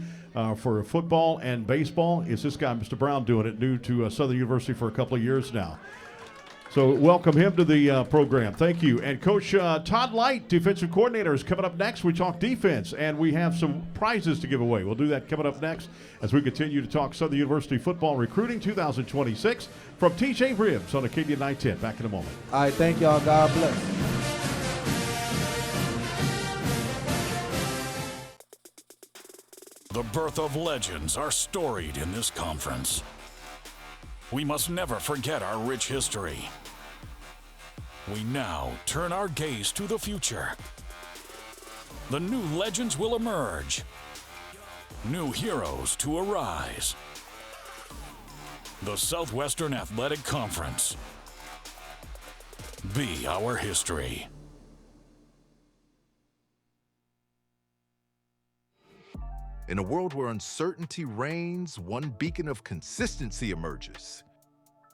for football and baseball, it's this guy, Mr. Brown, doing it. New to Southern University for a couple of years now. So welcome him to the program. Thank you. And Coach Todd Light, defensive coordinator, is coming up next. We talk defense, and we have some prizes to give away. We'll do that coming up next as we continue to talk Southern University football recruiting 2026 from TJ Ribbs on Acadia 910. Back in a moment. All right, thank y'all. God bless. The birth of legends are storied in this conference. We must never forget our rich history. We now turn our gaze to the future. The new legends will emerge. New heroes to arise. The Southwestern Athletic Conference. Be our history. In a world where uncertainty reigns, one beacon of consistency emerges.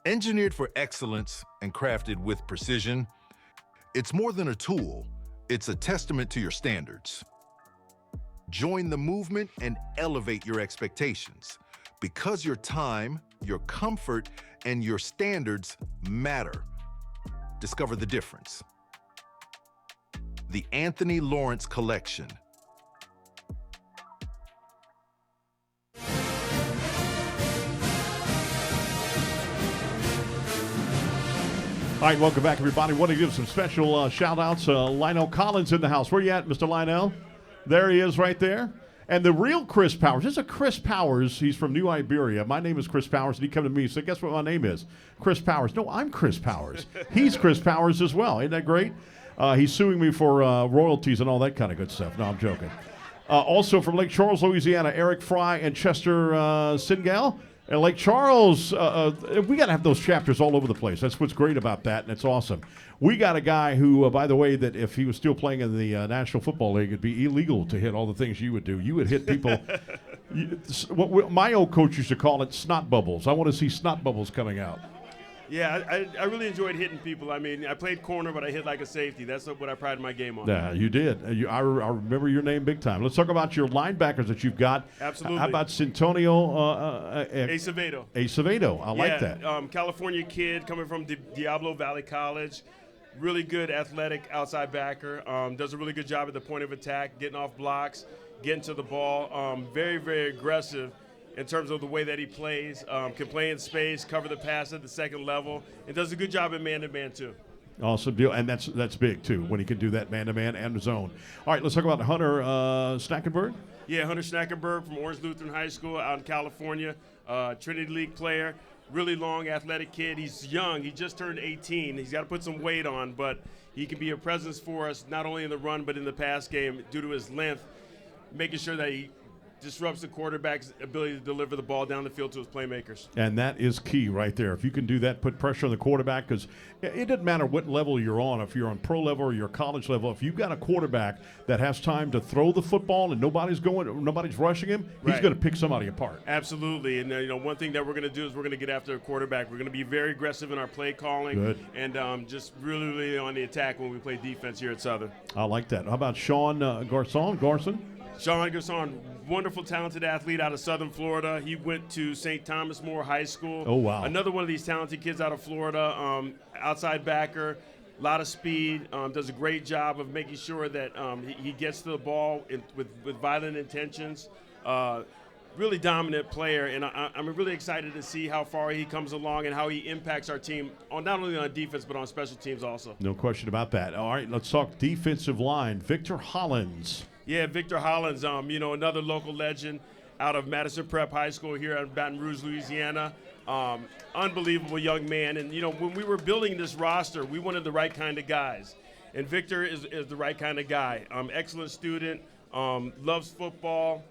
Engineered for excellence and crafted with precision, it's more than a tool, it's a testament to your standards. Join the movement and elevate your expectations, because your time, your comfort, and your standards matter. Discover the difference. The Anthony Lawrence Collection. All right, welcome back, everybody. Want to give some special shout-outs. Lionel Collins in the house. Where you at, Mr. Lionel? There he is right there. And the real Chris Powers. This is a Chris Powers. He's from New Iberia. My name is Chris Powers, and he come to me and said, guess what my name is? Chris Powers. No, I'm Chris Powers. He's Chris Powers as well. Ain't that great? He's suing me for royalties and all that kind of good stuff. No, I'm joking. Also from Lake Charles, Louisiana, Eric Fry and Chester Singal. And Lake Charles, we got to have those chapters all over the place. That's what's great about that, and it's awesome. We got a guy who, by the way, that if he was still playing in the National Football League, it'd be illegal to hit all the things you would do. You would hit people. My old coach used to call it snot bubbles. I want to see snot bubbles coming out. Yeah, I really enjoyed hitting people. I mean, I played corner, but I hit like a safety. That's what I prided my game on. Yeah, you did. I remember your name big time. Let's talk about your linebackers that you've got. Absolutely. How about Centonio Acevedo? Acevedo. I like that. California kid coming from Diablo Valley College. Really good athletic outside backer. Does a really good job at the point of attack, getting off blocks, getting to the ball. Very, very aggressive in terms of the way that he plays, can play in space, cover the pass at the second level, and does a good job at man-to-man too. Awesome deal, and that's big too, when he can do that man-to-man and zone. All right, let's talk about Hunter Snackenberg. Yeah, Hunter Snackenberg from Orange Lutheran High School out in California, Trinity League player, really long, athletic kid. He's young. He just turned 18. He's got to put some weight on, but he can be a presence for us, not only in the run but in the pass game due to his length, making sure that he disrupts the quarterback's ability to deliver the ball down the field to his playmakers. And that is key right there. If you can do that, put pressure on the quarterback, because it doesn't matter what level you're on, if you're on pro level or you're college level, if you've got a quarterback that has time to throw the football and nobody's rushing him, he's going to pick somebody apart. Absolutely. And one thing that we're going to do is we're going to get after a quarterback. We're going to be very aggressive in our play calling and just really on the attack when we play defense here at Southern. I like that. How about Sean Garson? Sean Garson, wonderful, talented athlete out of Southern Florida. He went to St. Thomas More High School. Oh, wow. Another one of these talented kids out of Florida, outside backer, a lot of speed, does a great job of making sure that he gets to the ball with violent intentions. Really dominant player, and I'm really excited to see how far he comes along and how he impacts our team, not only on defense but on special teams also. No question about that. All right, let's talk defensive line. Victor Hollins. Yeah, Victor Hollins, another local legend out of Madison Prep High School here in Baton Rouge, Louisiana. Unbelievable young man. And, when we were building this roster, we wanted the right kind of guys. And Victor is the right kind of guy. Excellent student, loves football,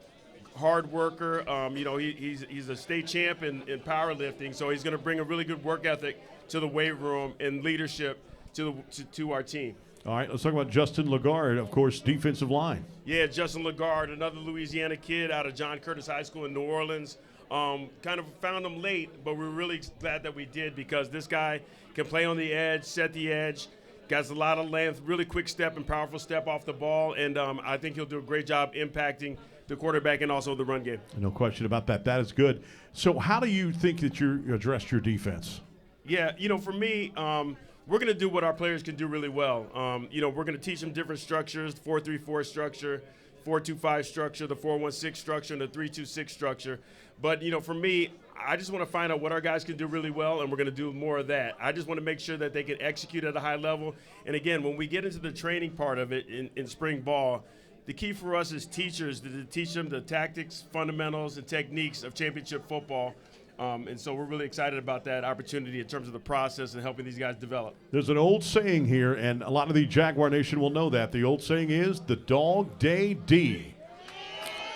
hard worker. He's a state champ in powerlifting, so he's going to bring a really good work ethic to the weight room and leadership to our team. All right, let's talk about Justin Lagarde, of course, defensive line. Yeah, Justin Lagarde, another Louisiana kid out of John Curtis High School in New Orleans. Kind of found him late, but we're really glad that we did because this guy can play on the edge, set the edge, got a lot of length, really quick step and powerful step off the ball, and I think he'll do a great job impacting the quarterback and also the run game. No question about that. That is good. So how do you think that you addressed your defense? Yeah, for me, we're going to do what our players can do really well. We're going to teach them different structures, 4-3-4 structure, 4-2-5 structure, the 4-1-6 structure, and the 3-2-6 structure. But, for me, I just want to find out what our guys can do really well, and we're going to do more of that. I just want to make sure that they can execute at a high level. And, again, when we get into the training part of it in spring ball, the key for us as teachers is to teach them the tactics, fundamentals, and techniques of championship football. And so we're really excited about that opportunity in terms of the process and helping these guys develop. There's an old saying here, and a lot of the Jaguar Nation will know that. The old saying is the Dog Day D.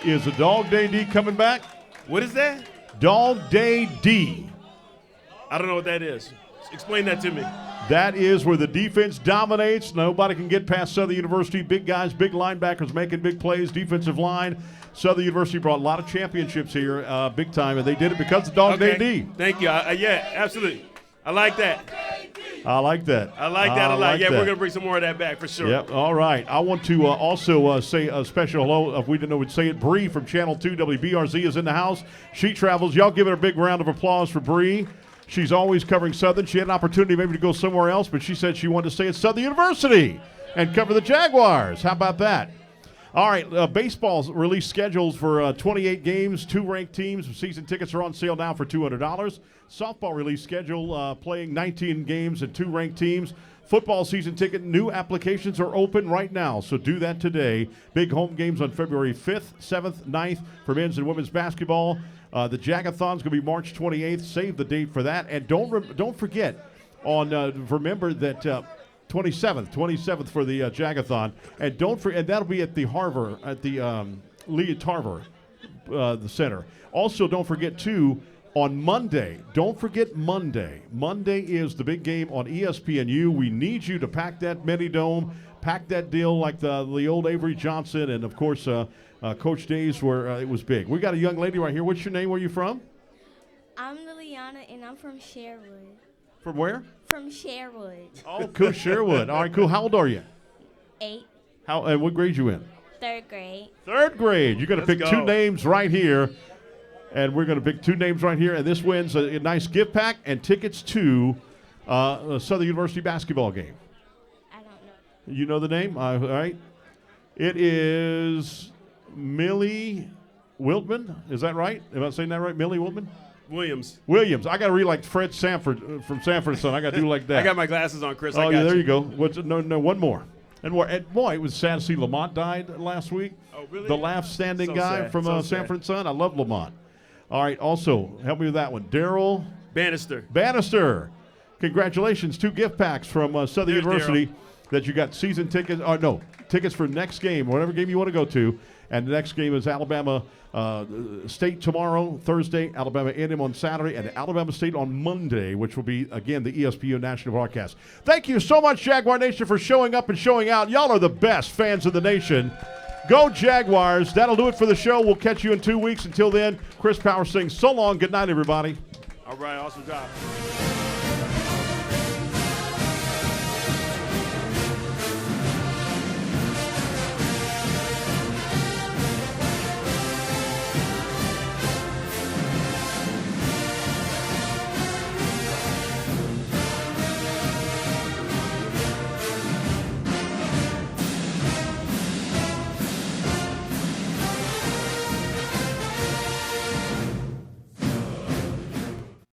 Is the Dog Day D coming back? What is that? Dog Day D. I don't know what that is. Explain that to me. That is where the defense dominates. Nobody can get past Southern University. Big guys, big linebackers making big plays, defensive line. Southern University brought a lot of championships here, big time, and they did it because of Dog Day D. Thank you. Yeah, absolutely. I like that. I like that. I like that a lot. Yeah, we're going to bring some more of that back for sure. Yep. All right. I want to also say a special hello, if we didn't know we'd say it. Bree from Channel 2 WBRZ is in the house. She travels. Y'all give it a big round of applause for Bree. She's always covering Southern. She had an opportunity maybe to go somewhere else, but she said she wanted to stay at Southern University and cover the Jaguars. How about that? All right, baseball's released schedules for 28 games, 2 ranked teams. Season tickets are on sale now for $200. Softball release schedule playing 19 games and 2 ranked teams. Football season ticket, new applications are open right now, so do that today. Big home games on February 5th, 7th, 9th for men's and women's basketball. The Jagathon's going to be March 28th. Save the date for that. And don't forget, remember that 27th for the Jagathon. And don't forget, and that'll be at the Harvard, at the Lee Tarver, the center. Also, don't forget, too, on Monday, don't forget Monday. Monday is the big game on ESPNU. We need you to pack that mini dome, pack that deal like the old Avery Johnson, and, of course, Coach days where it was big. We got a young lady right here. What's your name? Where are you from? I'm Liliana, and I'm from Sherwood. From where? From Sherwood. Oh, cool, Sherwood. All right, cool. How old are you? 8. And what grade you in? 3rd grade. 3rd grade. You're going to pick 2 names right here, and we're going to pick 2 names right here, and this wins a nice gift pack and tickets to a Southern University basketball game. I don't know. You know the name? All right. It is Millie Wiltman. Is that right? Am I saying that right? Millie Wiltman? Williams. I got to read like Fred Sanford from Sanford Son. I got to do like that. I got my glasses on, Chris. Oh, yeah, there you go. No, one more. And boy, it was sad to see Lamont died last week. Oh, really? The last standing guy sad. from Sanford Son. I love Lamont. All right, also, help me with that one. Daryl Bannister. Congratulations. 2 gift packs from Southern University that you got season tickets. Tickets for next game, whatever game you want to go to. And the next game is Alabama State tomorrow, Thursday, Alabama A&M on Saturday, and Alabama State on Monday, which will be, again, the ESPN national broadcast. Thank you so much, Jaguar Nation, for showing up and showing out. Y'all are the best fans of the nation. Go Jaguars. That'll do it for the show. We'll catch you in 2 weeks. Until then, Chris Power saying so long. Good night, everybody. All right, awesome job.